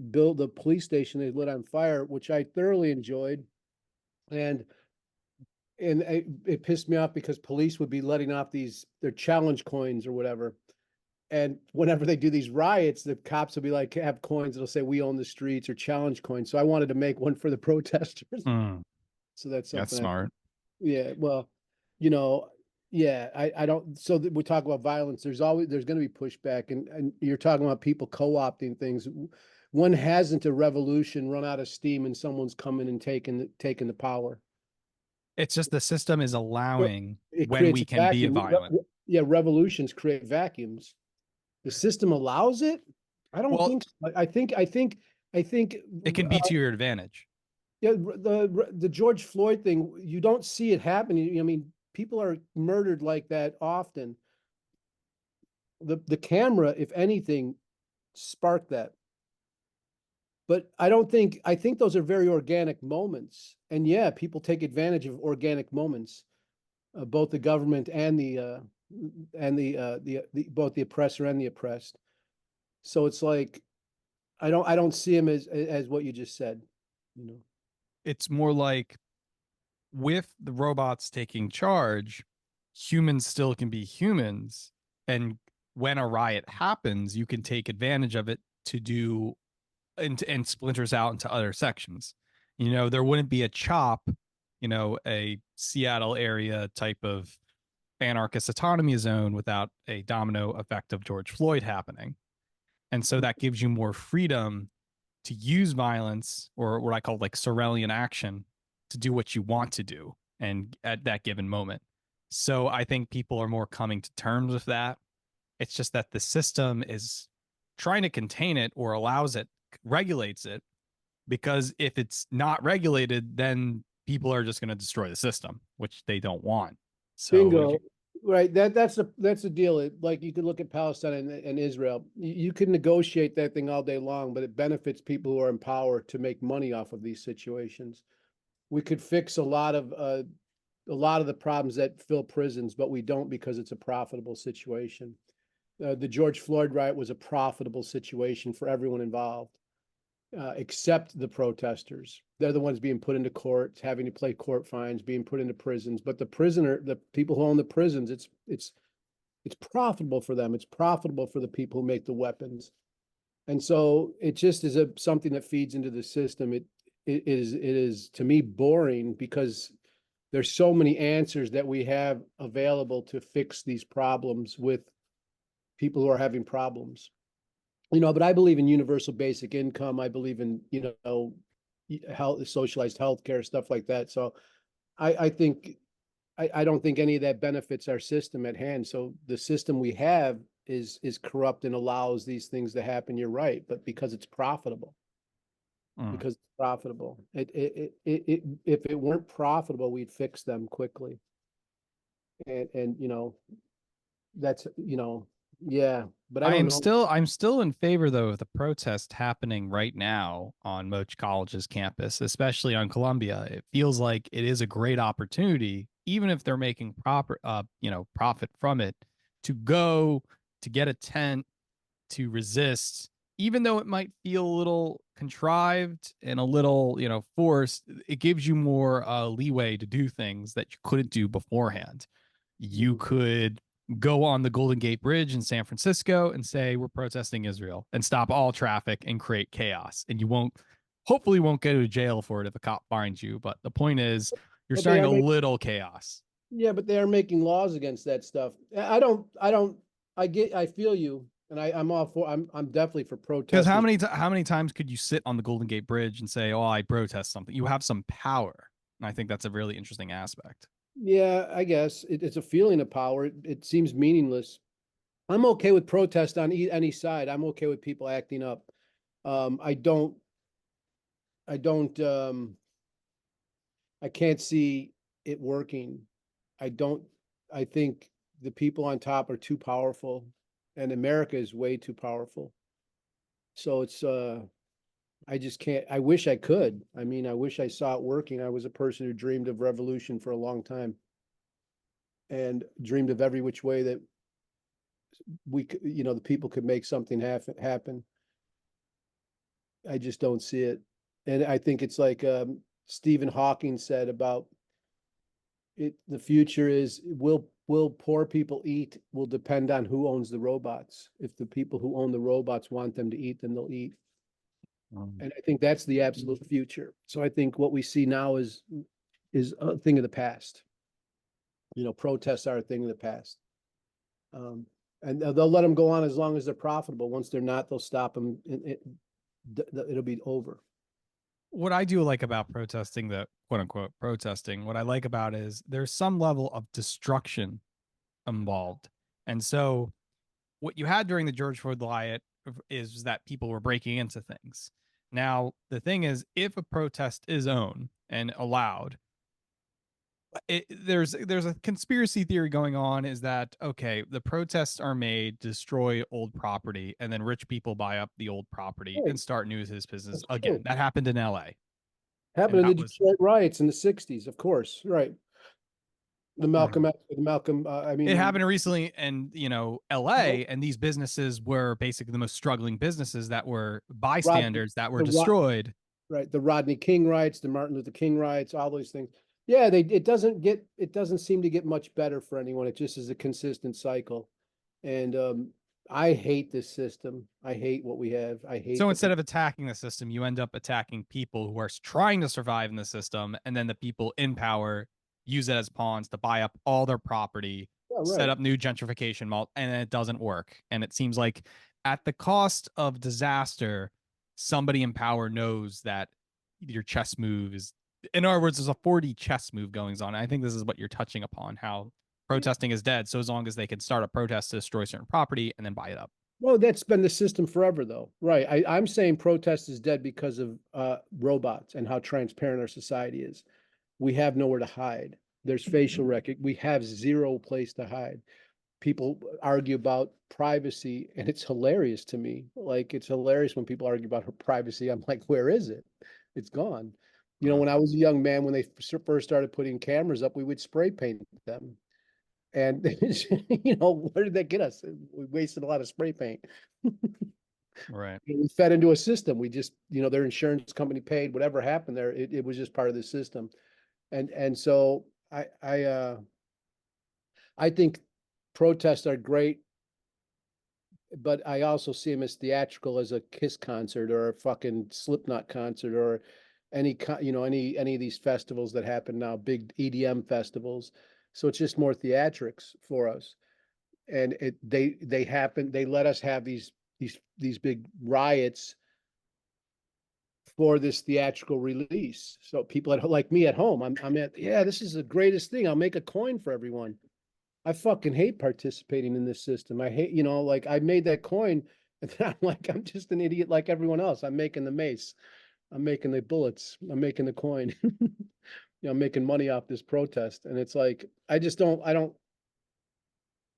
police station they lit on fire, which I thoroughly enjoyed. And it pissed me off because police would be letting off their challenge coins or whatever. And whenever they do these riots, the cops will be like, have coins that'll say, we own the streets, or challenge coins. So I wanted to make one for the protesters. So that's That's something smart. yeah, well, you know, yeah, I don't, so that we talk about violence, there's going to be pushback, and you're talking about people co-opting things. When hasn't a revolution run out of steam and someone's coming and taking the power? It's just the system is allowing It when creates we a can be vacuum. violent. Yeah, revolutions create vacuums. The system allows it. I don't Well, think so. I think it can be to your advantage. yeah, the George Floyd thing, you don't see it happening. I mean, people are murdered like that often. The camera, if anything, sparked that. But I think those are very organic moments. And yeah, people take advantage of organic moments, both the government and the both the oppressor and the oppressed. So it's like I don't see him as what you just said, you know. It's more like with the robots taking charge, humans still can be humans. And when a riot happens, you can take advantage of it to do and splinters out into other sections. You know, there wouldn't be a chop, you know, a Seattle area type of anarchist autonomy zone without a domino effect of George Floyd happening. And so that gives you more freedom to use violence or what I call like Sorelian action to do what you want to do and at that given moment. So I think people are more coming to terms with that. It's just that the system is trying to contain it or allows it, regulates it, because if it's not regulated, then people are just going to destroy the system, which they don't want. So Bingo. Right. That's the deal. Like you could look at Palestine and Israel. You can negotiate that thing all day long, but it benefits people who are in power to make money off of these situations. We could fix a lot of the problems that fill prisons, but we don't because it's a profitable situation. The George Floyd riot was a profitable situation for everyone involved, except the protesters. They're the ones being put into courts, having to pay court fines, being put into prisons. But the people who own the prisons, it's profitable for them. It's profitable for the people who make the weapons. And so it just is something that feeds into the system. It is to me boring because there's so many answers that we have available to fix these problems with people who are having problems. But I believe in universal basic income. I believe in, health, socialized healthcare, stuff like that. So I think I don't think any of that benefits our system at hand. So the system we have is corrupt and allows these things to happen. You're right, but because it's profitable, because it's profitable. If it weren't profitable, we'd fix them quickly. And that's yeah. But I don't know. I'm still in favor though of the protest happening right now on Moch College's campus, especially on Columbia. It feels like it is a great opportunity, even if they're making profit from it, to go to get a tent to resist, even though it might feel a little contrived and a little, forced. It gives you more leeway to do things that you couldn't do beforehand. You could go on the Golden Gate Bridge in San Francisco and say we're protesting Israel and stop all traffic and create chaos. And you hopefully won't go to jail for it if a cop finds you. But the point is, you're But they starting are a making, little chaos. yeah, but they are making laws against that stuff. I feel you, and I'm definitely for Because protesters. how many times could you sit on the Golden Gate Bridge and say, "Oh, I protest something"? You have some power, and I think that's a really interesting aspect. Yeah, I guess it's a feeling of power. It seems meaningless. I'm okay with protest on any side. I'm okay with people acting up. Um, I don't, I don't, I can't see it working. I don't, I think the people on top are too powerful and America is way too powerful. So I just can't, I wish I could. I mean, I wish I saw it working. I was a person who dreamed of revolution for a long time and dreamed of every which way that the people could make something happen. I just don't see it. And I think it's like Stephen Hawking said about it. The future is will poor people eat will depend on who owns the robots. If the people who own the robots want them to eat, then they'll eat. And I think that's the absolute future. So I think what we see now is a thing of the past. Protests are a thing of the past. And they'll let them go on as long as they're profitable. Once they're not, they'll stop them. It'll be over. What I do like about protesting, the quote unquote protesting, what I like about it is there's some level of destruction involved. And so what you had during the George Floyd riot is that people were breaking into things. Now, the thing is, if a protest is owned and allowed, there's a conspiracy theory going on is that, okay, the protests are made to destroy old property and then rich people buy up the old property Right. and start new business That's again. true. That happened in LA. And Happened in the that was Detroit riots in the '60s, of course. Right. The Malcolm, the Malcolm. I it mean, happened recently in LA, and these businesses were basically the most struggling businesses that were Rodney, bystanders that were the Rod, destroyed. right, the Rodney King riots, the Martin Luther King riots, all those things. Yeah, it doesn't seem to get much better for anyone. It just is a consistent cycle. And I hate this system. I hate what we have. I hate So the instead people. of attacking the system, you end up attacking people who are trying to survive in the system, and then the people in power use it as pawns to buy up all their property, Yeah, set right. up new gentrification malls, and it doesn't work. And it seems like at the cost of disaster, somebody in power knows that your chess move is, in other words, there's a 4D chess move going on. I think this is what you're touching upon, how protesting is dead. So as long as they can start a protest to destroy certain property and then buy it up. Well, that's been the system forever, though. Right. I'm saying protest is dead because of robots and how transparent our society is. We have nowhere to hide. There's facial recognition. We have zero place to hide. People argue about privacy, and it's hilarious to me. Like, it's hilarious when people argue about her privacy. I'm like, where is it? It's gone. When I was a young man, when they first started putting cameras up, we would spray paint them. And you know, where did that get us? We wasted a lot of spray paint. Right. We fed into a system. We just, you know, their insurance company paid whatever happened there. It was just part of the system. And so I think protests are great, but I also see them as theatrical as a Kiss concert or a fucking Slipknot concert or you know, any of these festivals that happen now, big EDM festivals. So it's just more theatrics for us. And they happen, they let us have these big riots for this theatrical release. So people like me at home, I'm at, yeah, this is the greatest thing. I'll make a coin for everyone. I fucking hate participating in this system. I hate, you know, like I made that coin and then I'm like, I'm just an idiot like everyone else. I'm making the mace. I'm making the bullets. I'm making the coin. You know, I'm making money off this protest. And it's like, I don't,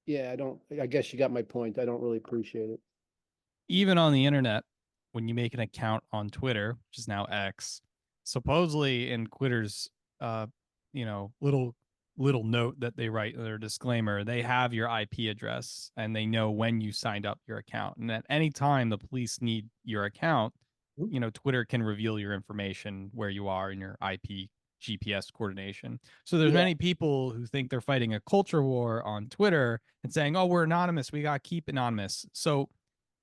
yeah, I guess you got my point. I don't really appreciate it. Even on the internet, when you make an account on Twitter, which is now X, supposedly in Twitter's you know, little note that they write in their disclaimer, they have your IP address and they know when you signed up your account. And at any time the police need your account, you know, Twitter can reveal your information, where you are in your IP GPS coordination. So there's Yeah. many people who think they're fighting a culture war on Twitter and saying, "Oh, we're anonymous. We got to keep anonymous." So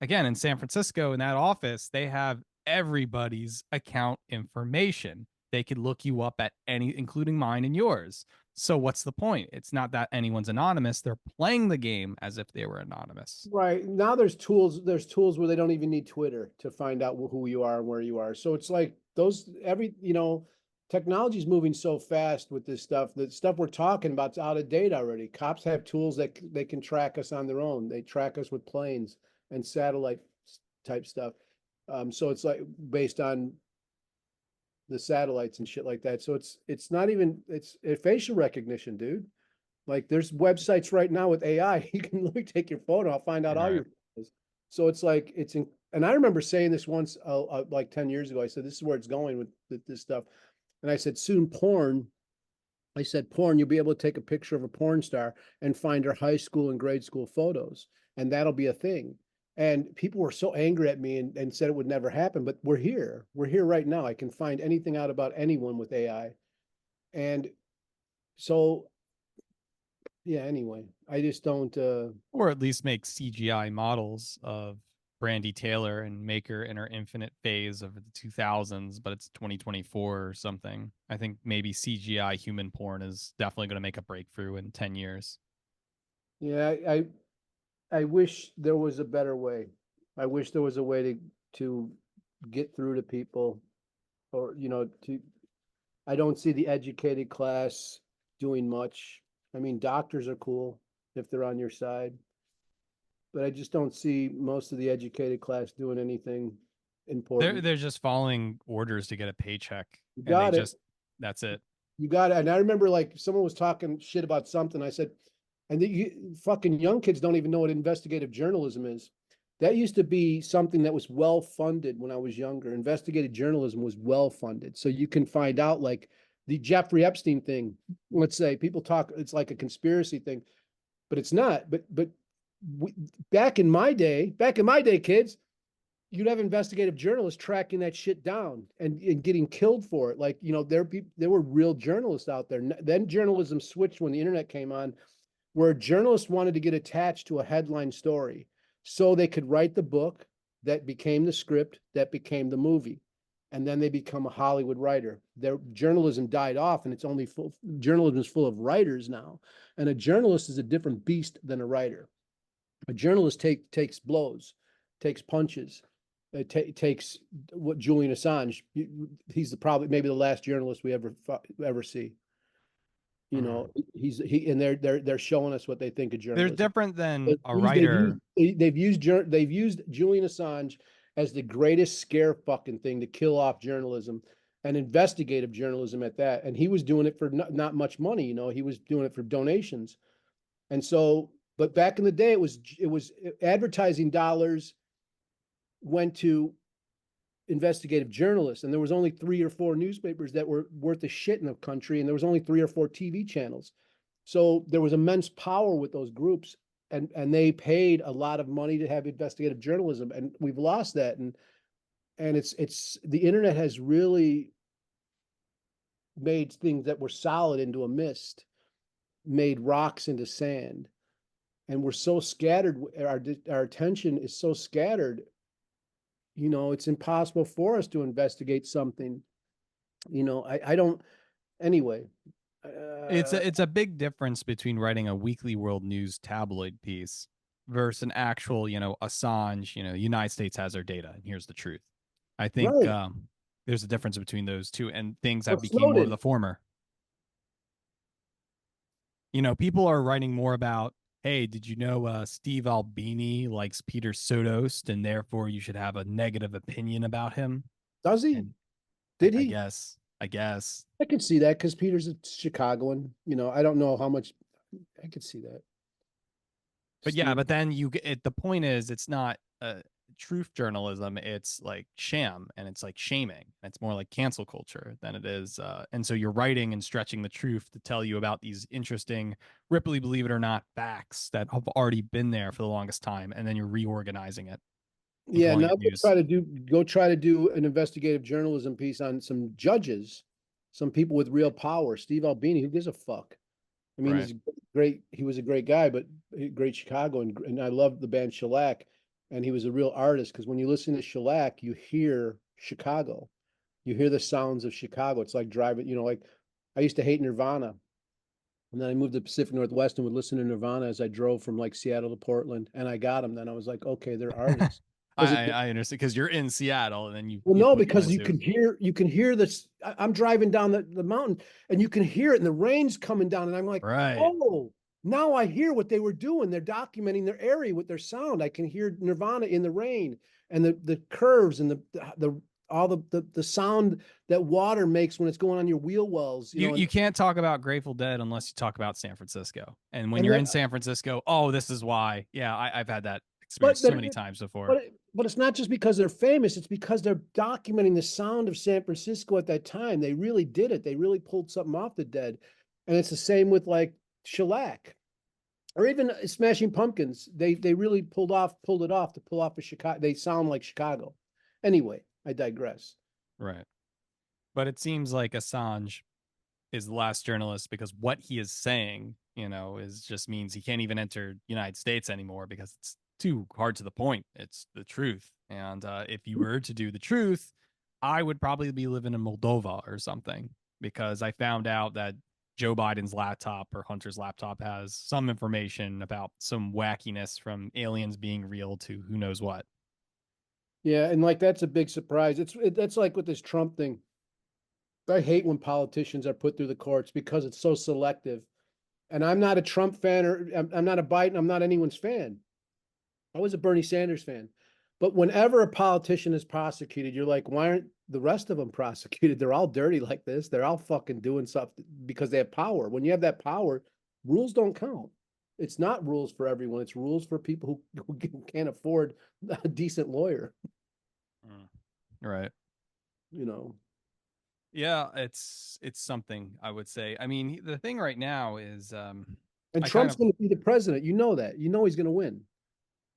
again, in San Francisco in that office, they have everybody's account information. They could look you up at any, including mine and yours. So what's the point? It's not that anyone's anonymous. They're playing the game as if they were anonymous. Right. Now there's tools where they don't even need Twitter to find out who you are and where you are. So it's like you know, technology's moving so fast with this stuff. The stuff we're talking about's out of date already. Cops have tools that they can track us on their own. They track us with planes and satellite type stuff. So it's like based on the satellites and shit like that. So it's not even it's facial recognition, dude. Like there's websites right now with AI. You can literally take your photo. I'll find out all Right. your photos. So it's like and I remember saying this once, like 10 years ago. I said this is where it's going with this stuff, and I said soon porn. I said porn. You'll be able to take a picture of a porn star and find her high school and grade school photos, and that'll be a thing. And people were so angry at me and said it would never happen, but we're here. We're here right now. I can find anything out about anyone with AI, and so yeah, anyway, I just don't Or at least make CGI models of Brandy Taylor and make her in her infinite phase of the 2000s, but it's 2024 or something. I think maybe CGI human porn is definitely going to make a breakthrough in 10 years. yeah, I wish there was a better way. I wish there was a way to get through to people or you know, to I don't see the educated class doing much. I mean, doctors are cool if they're on your side, but I just don't see most of the educated class doing anything They're important. they're just following orders to get a paycheck, You and they got it. just that's it. You got it. And I remember like someone was talking shit about something. I said, and fucking young kids don't even know what investigative journalism is. That used to be something that was well funded when I was younger. Investigative journalism was well funded. So you can find out like the Jeffrey Epstein thing. Let's say people talk, it's like a conspiracy thing, but it's not. But we, back in my day, kids, you'd have investigative journalists tracking that shit down and getting killed for it. Like, you know, there were real journalists out there. Then journalism switched when the internet came on, where journalists wanted to get attached to a headline story so they could write the book that became the script that became the movie. And then they become a Hollywood writer. Their journalism died off, and it's only journalism is full of writers now. And a journalist is a different beast than a writer. A journalist takes blows, takes punches. It takes what Julian Assange. He's probably maybe the last journalist we ever see. You know, and they're showing us what they think of They're journalism. different than But a writer. they've used Julian Assange as the greatest scare fucking thing to kill off journalism and investigative journalism at that. And he was doing it for not much money. You know, he was doing it for donations. And so, but back in the day, it was advertising dollars went to investigative journalists, and there was only 3 or 4 newspapers that were worth a shit in the country, and there was only 3 or 4 TV channels. So there was immense power with those groups, and they paid a lot of money to have investigative journalism, and we've lost that. And it's the internet has really made things that were solid into a mist, made rocks into sand, and we're so scattered. Our attention is so scattered. It's impossible for us to investigate something. I don't. Anyway, It's a big difference between writing a Weekly World News tabloid piece versus an actual, Assange, United States has our data and here's the truth. I think right. there's a difference between those two, and things Or have become more of Snowden. the former. People are writing more about, hey, did you know Steve Albini likes Peter Sotost and therefore you should have a negative opinion about him? Does he? And Did I he? guess, I guess. I can see that because Peter's a Chicagoan. I don't know how much. I could see that. But yeah, Steve. but then the point is, it's not truth journalism. It's like sham and it's like shaming. It's more like cancel culture than it is. And so you're writing and stretching the truth to tell you about these interesting, Ripley, believe it or not, facts that have already been there for the longest time. And then you're reorganizing it and Yeah, calling now it news. go try to do an investigative journalism piece on some judges, some people with real power. Steve Albini, who gives a fuck? I mean, Right. he's great. He was a great guy, but great Chicago, and I love the band Shellac, and he was a real artist because when you listen to Shellac, you hear Chicago, you hear the sounds of Chicago. It's like driving, like I used to hate Nirvana, and then I moved to the Pacific Northwest and would listen to Nirvana as I drove from like Seattle to Portland, and I got them. Then I was like, okay, they're artists because I understand because you're in Seattle and then well, you no, put two because and two. you can hear this. I'm driving down the mountain and you can hear it and the rain's coming down. And I'm like, Right. oh, now I hear what they were doing. They're documenting their area with their sound. I can hear Nirvana in the rain and the curves and the all the sound that water makes when it's going on your wheel wells, You can't talk about Grateful Dead unless you talk about San Francisco. And when and you're then in San Francisco, oh, this is why. Yeah, I've had that experience but so but many times before. but it's not just because they're famous. It's because they're documenting the sound of San Francisco at that time. They really did it. They really pulled something off the Dead, and it's the same with like Shellac or even Smashing Pumpkins. They really pulled it off to pull off a Chicago. They sound like Chicago. Anyway, I digress. Right. But it seems like Assange is the last journalist because what he is saying, is just means he can't even enter United States anymore because it's too hard to the point. It's the truth. And if you were to do the truth, I would probably be living in Moldova or something because I found out that Joe Biden's laptop or Hunter's laptop has some information about some wackiness from aliens being real to who knows what. Yeah, and like that's a big surprise. That's like with this Trump thing. I hate when politicians are put through the courts because it's so selective. And I'm not a Trump fan or I'm not a Biden. I'm not anyone's fan. I was a Bernie Sanders fan. But whenever a politician is prosecuted, you're like, why aren't the rest of them prosecuted? They're all dirty like this. They're all fucking doing stuff because they have power. When you have that power, rules don't count. It's not rules for everyone. It's rules for people who can't afford a decent lawyer, Mm. Right. you know. Yeah, it's something I would say. I mean, the thing right now is And I kind Trump's of going to be the president. You know that. You know he's going to win.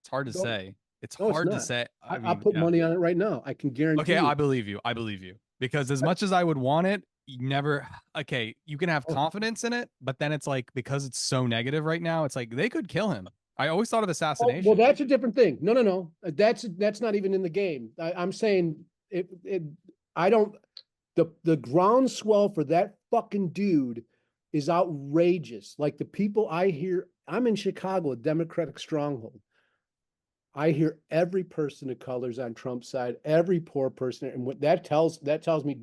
it's hard to Don't. say. It's No, it's hard to not. say. I I'll mean, put yeah. money on it right now. I can guarantee Okay, you. I believe you. I believe you. Because as much as I would want it, you never okay, you can have Oh, confidence in it, but then it's like because it's so negative right now, it's like they could kill him. I always thought of oh, well, assassination. that's a different thing. No, no, no. That's not even in the game. I'm saying it. I don't. The groundswell for that fucking dude is outrageous. Like the people I hear. I'm in Chicago, a Democratic stronghold. I hear every person of colors on Trump's side, every poor person, and what that tells me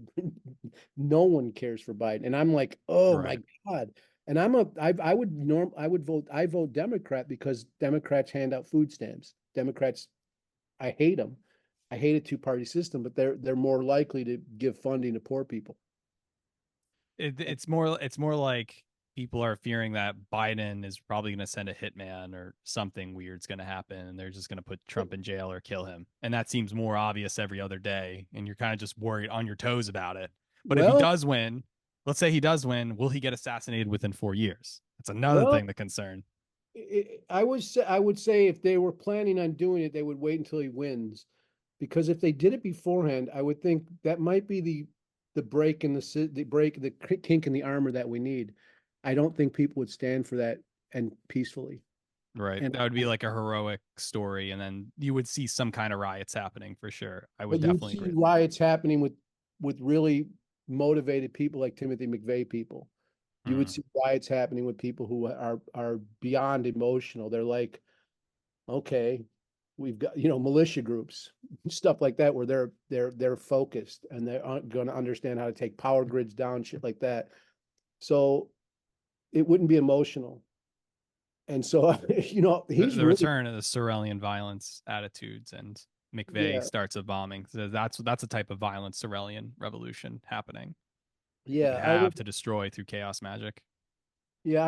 no one cares for Biden. And I'm like, oh my Right. God. And I would vote I vote Democrat because Democrats hand out food stamps. Democrats, I hate them. I hate a two-party system, but they're more likely to give funding to poor people. It's more like people are fearing that Biden is probably going to send a hitman or something weird's going to happen and they're just going to put Trump in jail or kill him. And that seems more obvious every other day and you're kind of just worried on your toes about it. But if he Well, does win, let's say he does win, will he get assassinated within 4 years? That's another Well, thing to concern. I would say if they were planning on doing it, they would wait until he wins, because if they did it beforehand, I would think that might be the break in the kink in the armor that we need. I don't think people would stand for that and peacefully. Right. And That would be like a heroic story, and then you would see some kind of riots happening for sure. I would but you'd definitely see agree. riots happening with really motivated people like Timothy McVeigh people. You would Mm. see riots happening with people who are beyond emotional. They're like, okay, we've got, militia groups, stuff like that, where they're focused and they're going to understand how to take power grids down, shit like that. So it wouldn't be emotional. And so, he's The really, return of the Sorelian violence attitudes, and McVeigh yeah, starts a bombing. So that's a type of violent Sorelian revolution happening. You could yeah, have to destroy through chaos magic. I,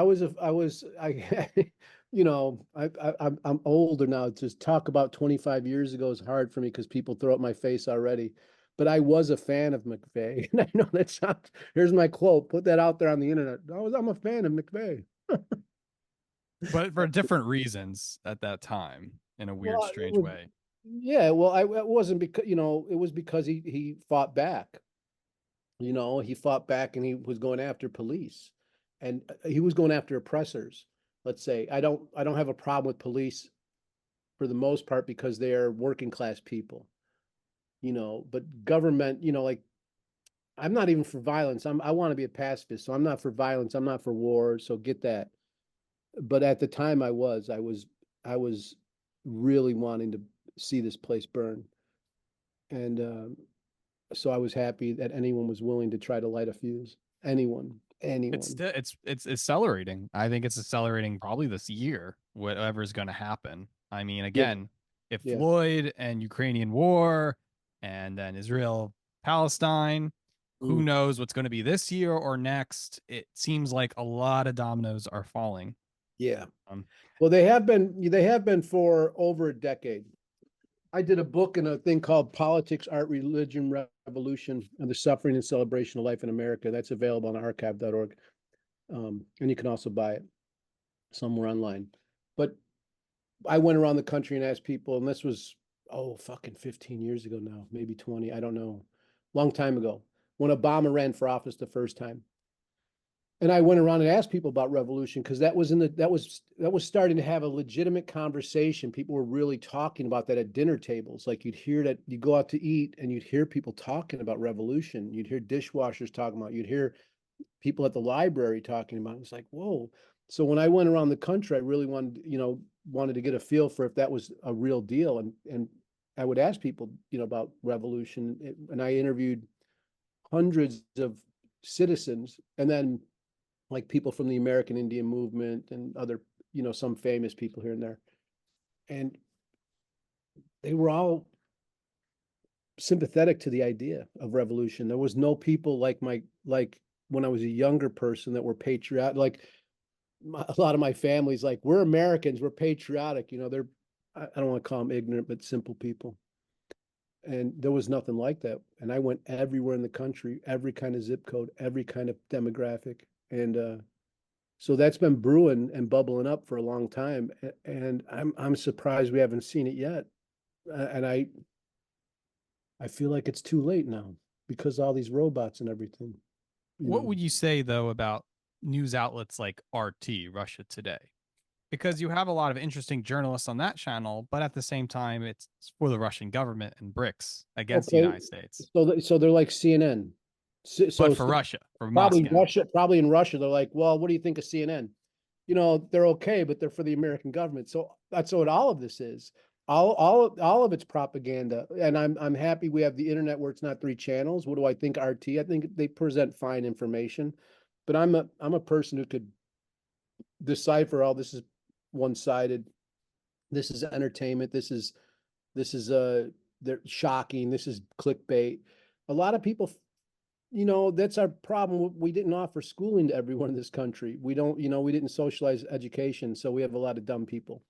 I'm older now. To talk about 25 years ago is hard for me because people throw up my face already. But I was a fan of McVeigh. And I know that sounds, here's my quote, put that out there on the internet. I'm a fan of McVeigh. But for different reasons at that time in a weird, Well, it strange was, way. yeah, well, it wasn't because, it was because he fought back. He fought back and he was going after police, and he was going after oppressors. Let's say I don't have a problem with police for the most part because they are working class people, but government, like I'm not even for violence. I want to be a pacifist, so I'm not for violence. I'm not for war. So get that. But at the time, I was really wanting to see this place burn, and so I was happy that anyone was willing to try to light a fuse. It's Anyone. still it's accelerating. I think it's accelerating probably this year, whatever's going to happen. I mean, Yeah, again, if yeah. Floyd and Ukrainian war and then Israel Palestine, who Mm, knows what's going to be this year or next? It seems like a lot of dominoes are falling. yeah. Um, Well, they have been for over a decade. I did a book and a thing called Politics, Art, Religion, Revolution, and the Suffering and Celebration of Life in America. That's available on archive.org. And you can also buy it somewhere online. But I went around the country and asked people, and this was, fucking 15 years ago now, maybe 20, I don't know, long time ago, when Obama ran for office the first time. And I went around and asked people about revolution because that was starting to have a legitimate conversation. People were really talking about that at dinner tables. Like you'd hear that you go out to eat and you'd hear people talking about revolution. You'd hear dishwashers talking about. You'd hear people at the library talking about it. It's like, whoa. So when I went around the country, I really wanted to get a feel for if that was a real deal. And I would ask people, about revolution. And I interviewed hundreds of citizens, and then like people from the American Indian movement and other, some famous people here and there. And they were all sympathetic to the idea of revolution. There was no people like when I was a younger person that were patriotic. Like a lot of my family's like, we're Americans, we're patriotic. They're, I don't want to call them ignorant, but simple people. And there was nothing like that. And I went everywhere in the country, every kind of zip code, every kind of demographic. And so that's been brewing and bubbling up for a long time. And I'm surprised we haven't seen it yet. And I feel like it's too late now because all these robots and everything, you what know. would you say though about news outlets like RT, Russia Today? Because you have a lot of interesting journalists on that channel, but at the same time, it's for the Russian government and BRICS against the Okay, United States. so they're like CNN. So, But so for Russia, for probably Moscow. Russia, probably in Russia, they're like, well, what do you think of CNN? They're okay, but they're for the American government. So that's what all of this is. All of it's propaganda. And I'm happy we have the internet where it's not three channels. What do I think RT? I think they present fine information, but I'm a person who could decipher all this is one-sided. This is entertainment. This is they're shocking. This is clickbait. A lot of people, that's our problem. We didn't offer schooling to everyone in this country. We didn't socialize education, so we have a lot of dumb people,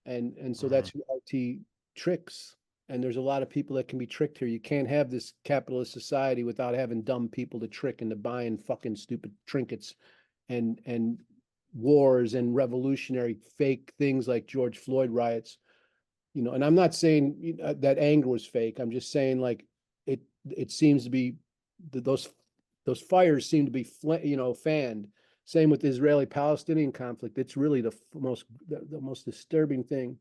and so Mhm. that's who RT tricks. And there's a lot of people that can be tricked here. You can't have this capitalist society without having dumb people to trick into buying fucking stupid trinkets and wars and revolutionary fake things like George Floyd riots, and I'm not saying that anger was fake. I'm just saying like it seems to be those fires seem to be fanned. Same with the Israeli-Palestinian conflict. It's really the most disturbing thing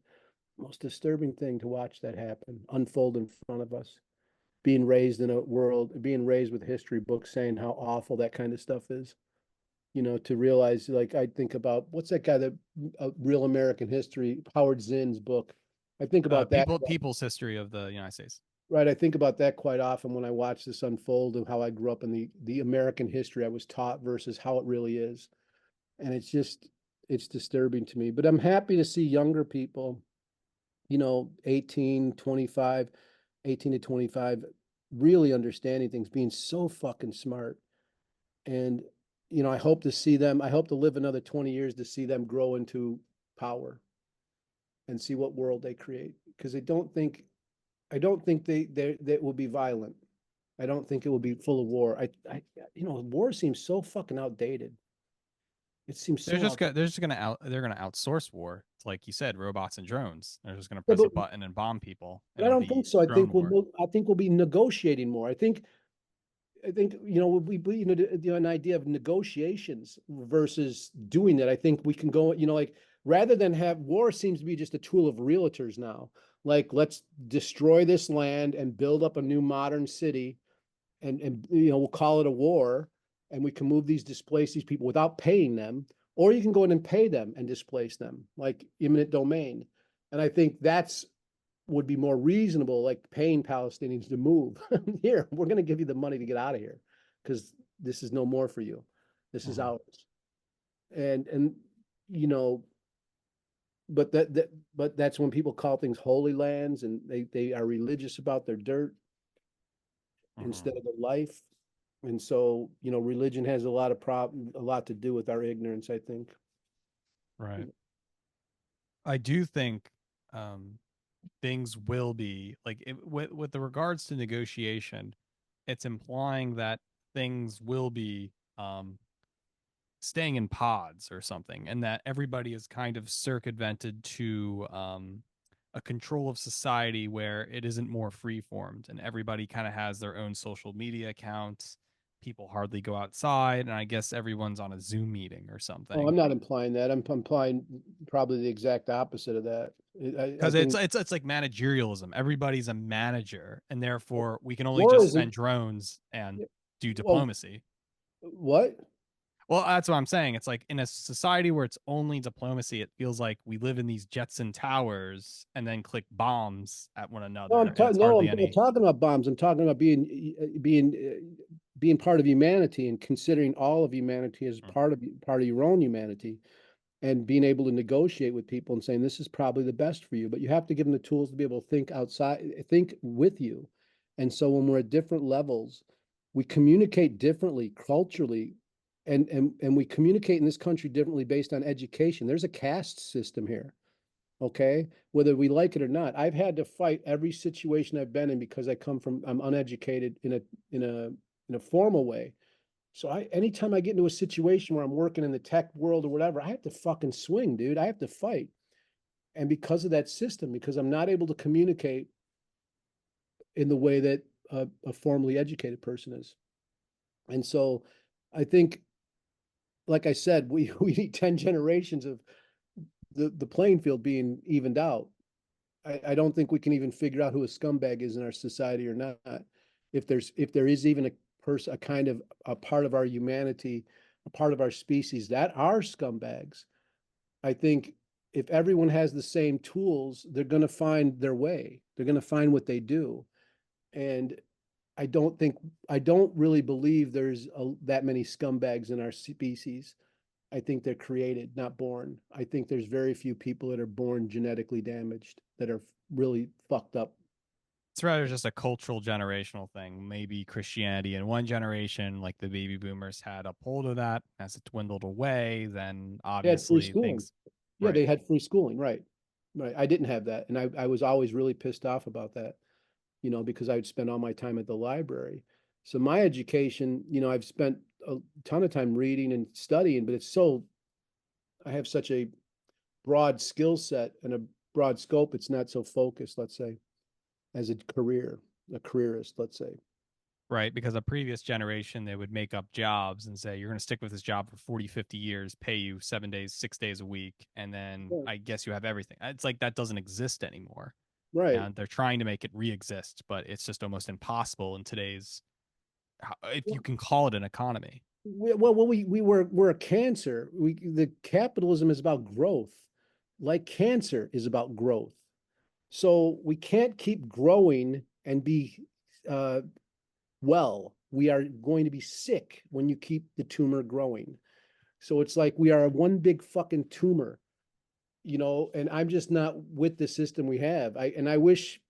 to watch that happen, unfold in front of us. Being raised with history books saying how awful that kind of stuff is. To realize, like, I think about what's that guy that Real American History, Howard Zinn's book. I think about that. People's history of the United States. Right. I think about that quite often when I watch this unfold of how I grew up in the American history I was taught versus how it really is. And it's disturbing to me. But I'm happy to see younger people, 18, 25, 18 to 25, really understanding things, being so fucking smart. And, I hope to live another 20 years to see them grow into power and see what world they create. Because I don't think they will be violent. I don't think it will be full of war. War seems so fucking outdated. It seems so outdated. They're gonna outsource war. It's like you said, robots and drones. They're just gonna Yeah, press a button and bomb people, and but I it'll don't think be so. drone war. I think we'll be negotiating more. I think an idea of negotiations versus doing that. I think we can go, like, rather than have war seems to be just a tool of realtors now. Like, let's destroy this land and build up a new modern city, and we'll call it a war, and we can displace these people without paying them, or you can go in and pay them and displace them, like eminent domain. And I think that's would be more reasonable, like paying Palestinians to move. Here, we're going to give you the money to get out of here because this is no more for you. This is ours. And you know, but that's when people call things holy lands, and they are religious about their dirt instead of their life. And so, religion has a lot to do with our ignorance, I think. Right. I do think things will be like with the regards to negotiation, it's implying that things will be staying in pods or something, and that everybody is kind of circumvented to a control of society where it isn't more free formed, and everybody kind of has their own social media accounts. People hardly go outside, and I guess everyone's on a Zoom meeting or Oh, something. I'm not implying that. I'm implying probably the exact opposite of that. I Because think it's like managerialism. Everybody's a manager, and therefore we can only war just isn't. send drones and do Well, diplomacy. what? Well, that's what I'm saying. It's like in a society where it's only diplomacy, it feels like we live in these Jetson towers and then click bombs at one No, another, and it's I'm hardly not any. talking about bombs. I'm talking about being part of humanity and considering all of humanity as part of your own humanity, and being able to negotiate with people and saying this is probably the best for you. But you have to give them the tools to be able to think with you. And so when we're at different levels, we communicate differently culturally, and we communicate in this country differently based on education. There's a caste system here. Okay, whether we like it or not. I've had to fight every situation I've been in because I'm uneducated in a formal way. So anytime I get into a situation where I'm working in the tech world or whatever, I have to fucking swing, dude. I have to fight. And because of that system, because I'm not able to communicate in the way that a formally educated person is. And so I think, like I said, we need 10 generations of the playing field being evened out. I don't think we can even figure out who a scumbag is in our society or not. If there is even a kind of a part of our humanity, a part of our species that are scumbags, I think if everyone has the same tools, they're going to find their way. They're going to find what they do. And I don't really believe there's that many scumbags in our species. I think they're created, not born. I think there's very few people that are born genetically damaged that are really fucked up. It's rather just a cultural generational thing. Maybe Christianity in one generation, like the baby boomers, had a hold of that. As it dwindled away, then They had free obviously schooling. things. Yeah, Right. they had free schooling, right. Right. I didn't have that. And I was always really pissed off about that, because I would spend all my time at the library. So my education, I've spent a ton of time reading and studying, but it's so I have such a broad skill set and a broad scope, it's not so focused, let's say, as a careerist, let's say. right? Because a previous generation, they would make up jobs and say, you're going to stick with this job for 40, 50 years, pay you 7 days, 6 days a week. And then Yeah. I guess you have everything. It's like that doesn't exist anymore. Right. And they're trying to make it re-exist, but it's just almost impossible in today's, if you can call it an economy. We're a cancer. The capitalism is about growth, like cancer is about growth. So we can't keep growing and be uh, well. We are going to be sick when you keep the tumor growing. So it's like we are one big fucking tumor, and I'm just not with the system we have. I wish,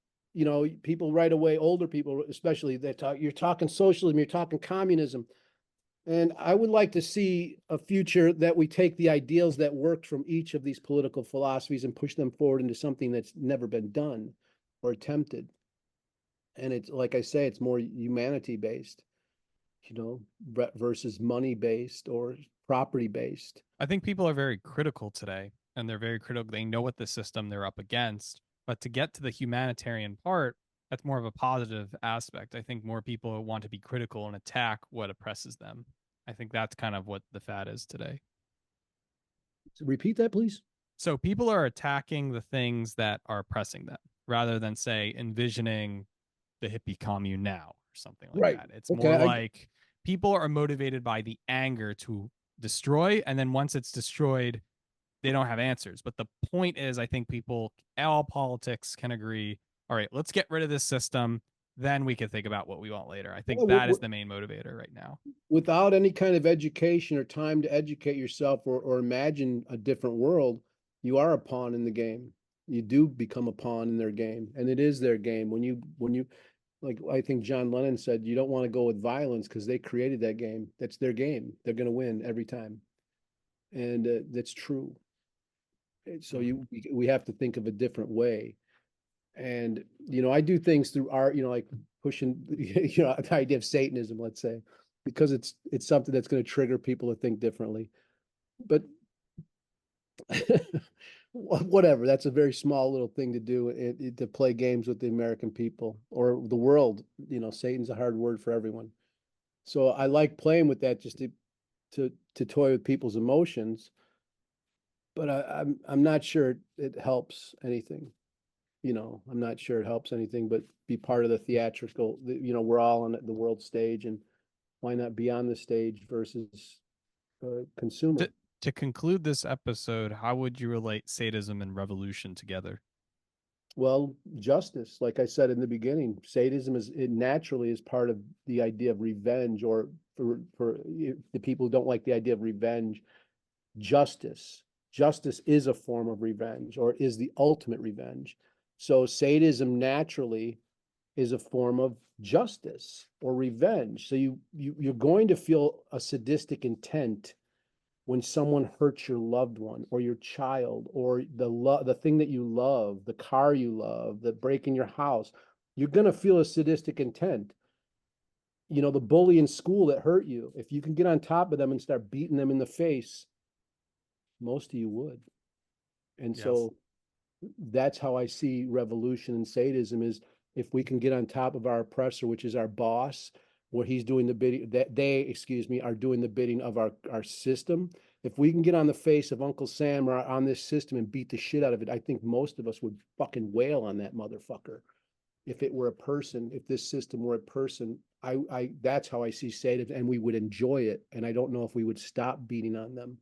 people right away, older people especially, you're talking socialism, you're talking communism. And I would like to see a future that we take the ideals that worked from each of these political philosophies and push them forward into something that's never been done or attempted. And it's like I say, it's more humanity based, versus money based or property based. I think people are very critical today, and they're very critical. They know what the system they're up against. But to get to the humanitarian part, that's more of a positive aspect. I think more people want to be critical and attack what oppresses them. I think that's kind of what the fad is today. Repeat that, please. So people are attacking the things that are oppressing them rather than, say, envisioning the hippie commune now or something like Right. that. It's Okay. more like people are motivated by the anger to destroy. And then once it's destroyed, they don't have answers. But the point is, I think people, all politics can agree, all right, let's get rid of this system. Then we can think about what we want later. I think that is the main motivator right now. Without any kind of education or time to educate yourself or imagine a different world, you are a pawn in the game. You do become a pawn in their game, and it is their game. When you like, I think John Lennon said, you don't want to go with violence because they created that game. That's their game. They're going to win every time, and that's true. And so Mm-hmm. we have to think of a different way. And I do things through art, like pushing the idea of Satanism, let's say, because it's something that's going to trigger people to think differently. But whatever, that's a very small little thing to do, to play games with the American people or the world. Satan's a hard word for everyone. So I like playing with that, just to toy with people's emotions. But I'm not sure it helps anything. I'm not sure it helps anything but be part of the theatrical. We're all on the world stage, and why not be on the stage versus consumer? To conclude this episode, how would you relate sadism and revolution together? Well, justice, like I said in the beginning, sadism it naturally is part of the idea of revenge, or for the people who don't like the idea of revenge, justice. Justice is a form of revenge, or is the ultimate revenge. So sadism naturally is a form of justice or revenge. So you're going to feel a sadistic intent when someone hurts your loved one or your child or the thing that you love, the car you love, the break in your house. You're going to feel a sadistic intent. The bully in school that hurt you, if you can get on top of them and start beating them in the face, most of you would. And Yes. so that's how I see revolution and sadism is, if we can get on top of our oppressor, which is our boss, where he's doing the bidding, that they, excuse me, are doing the bidding of our system. If we can get on the face of Uncle Sam or on this system and beat the shit out of it, I think most of us would fucking wail on that motherfucker. If it were a person, if this system were a person, I that's how I see sadism, and we would enjoy it. And I don't know if we would stop beating on them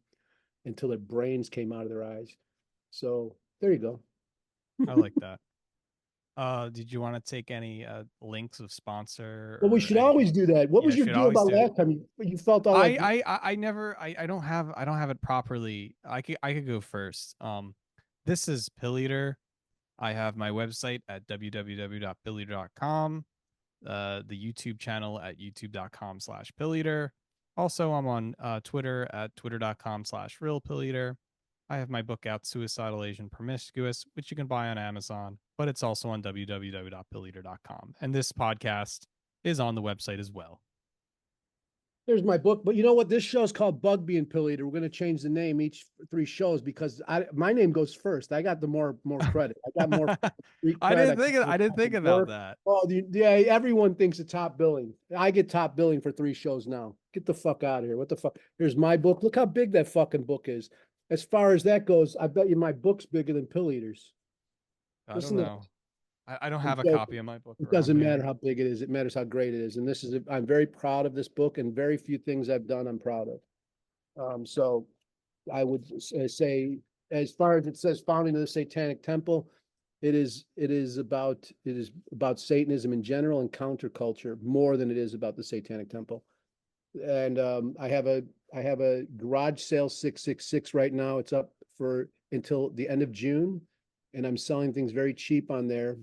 until their brains came out of their eyes. So there you go. I like that. Did you want to take any links of sponsor Well, we or should anything? always do that. What Yeah, was your should deal always about do it. last time? You felt all like, I never I don't have it properly. I could go first. This is Pilleater. I have my website at www.pilleater.com, the YouTube channel at youtube.com/Pilleater. Also, I'm on Twitter at twitter.com/realpilleater. I have my book out, Suicidal Asian Promiscuous, which you can buy on Amazon, but it's also on www.pilleater.com. And this podcast is on the website as well. There's my book, but you know what? This show is called Bugbee N Pilleater. We're going to change the name each 3 shows because my name goes first. I got the more credit. I got more street I cred. didn't think More I didn't think fucking about work. that. Oh, yeah. Everyone thinks the top billing. I get top billing for 3 shows now. Get the fuck out of here. What the fuck? Here's my book. Look how big that fucking book is. As far as that goes, I bet you my book's bigger than Pilleater's. I don't Listen to know. I don't I'm have a joking. copy of my book It around doesn't here. matter how big it is. It matters how great it is. And I'm very proud of this book, and very few things I've done I'm proud of. So I would say, as far as it says, founding of the Satanic Temple, it is about Satanism in general and counterculture more than it is about the Satanic Temple. And I have a garage sale 666 right now. It's up for until the end of June, and I'm selling things very cheap on there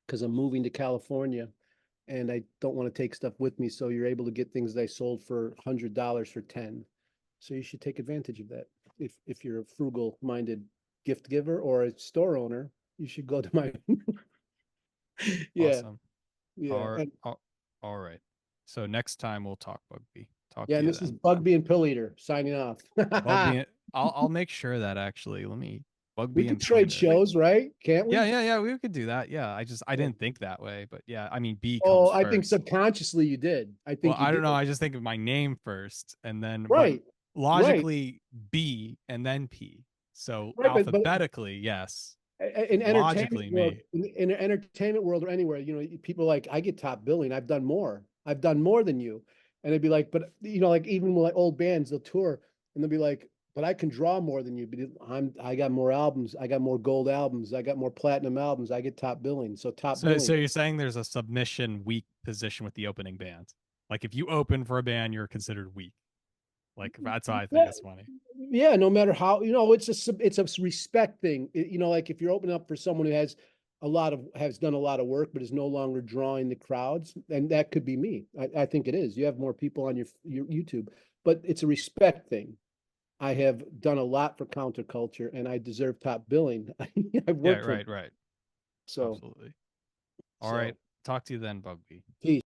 because I'm moving to California and I don't want to take stuff with me. So you're able to get things that I sold for $100 for 10. So you should take advantage of that. If you're a frugal minded gift giver or a store owner, you should go to my yeah, Awesome. yeah. All right. And All right. So next time we'll talk Bugbee. Talk yeah, to and you this is then. Bugbee and Pilleater signing off. Bugbee. I'll make sure that actually. Let me We Bugbee could and trade Pilleater. shows, right? Can't Yeah, we? yeah, yeah. We could do that. Yeah. I Oh, didn't think that way, but yeah. I mean, B oh, comes I think first. subconsciously you did. I Well, think you I don't did. know. I just think of my name first, and then, but Right, right, logically B and then P. So right. But alphabetically, yes. in entertainment Logically, world, me. in an entertainment world or anywhere, people like, I get top billing. I've done more. I've done more than you. And they'd be like, but like even with like old bands, they'll tour and they'll be like, but I can draw more than you. But I got more albums. I got more gold albums. I got more platinum albums. I get top billing. So top So billing. you're saying there's a submission weak position with the opening band. Like if you open for a band, you're considered weak. Like that's why I think Yeah, it's funny. yeah. No matter how, it's a respect thing. Like if you're opening up for someone who has done a lot of work, but is no longer drawing the crowds, and that could be me. I think it is. You have more people on your YouTube, but it's a respect thing. I have done a lot for counterculture, and I deserve top billing. I've Yeah, worked for them, right, right. so Absolutely. All right. so. Talk to you then, Bugbee. Peace.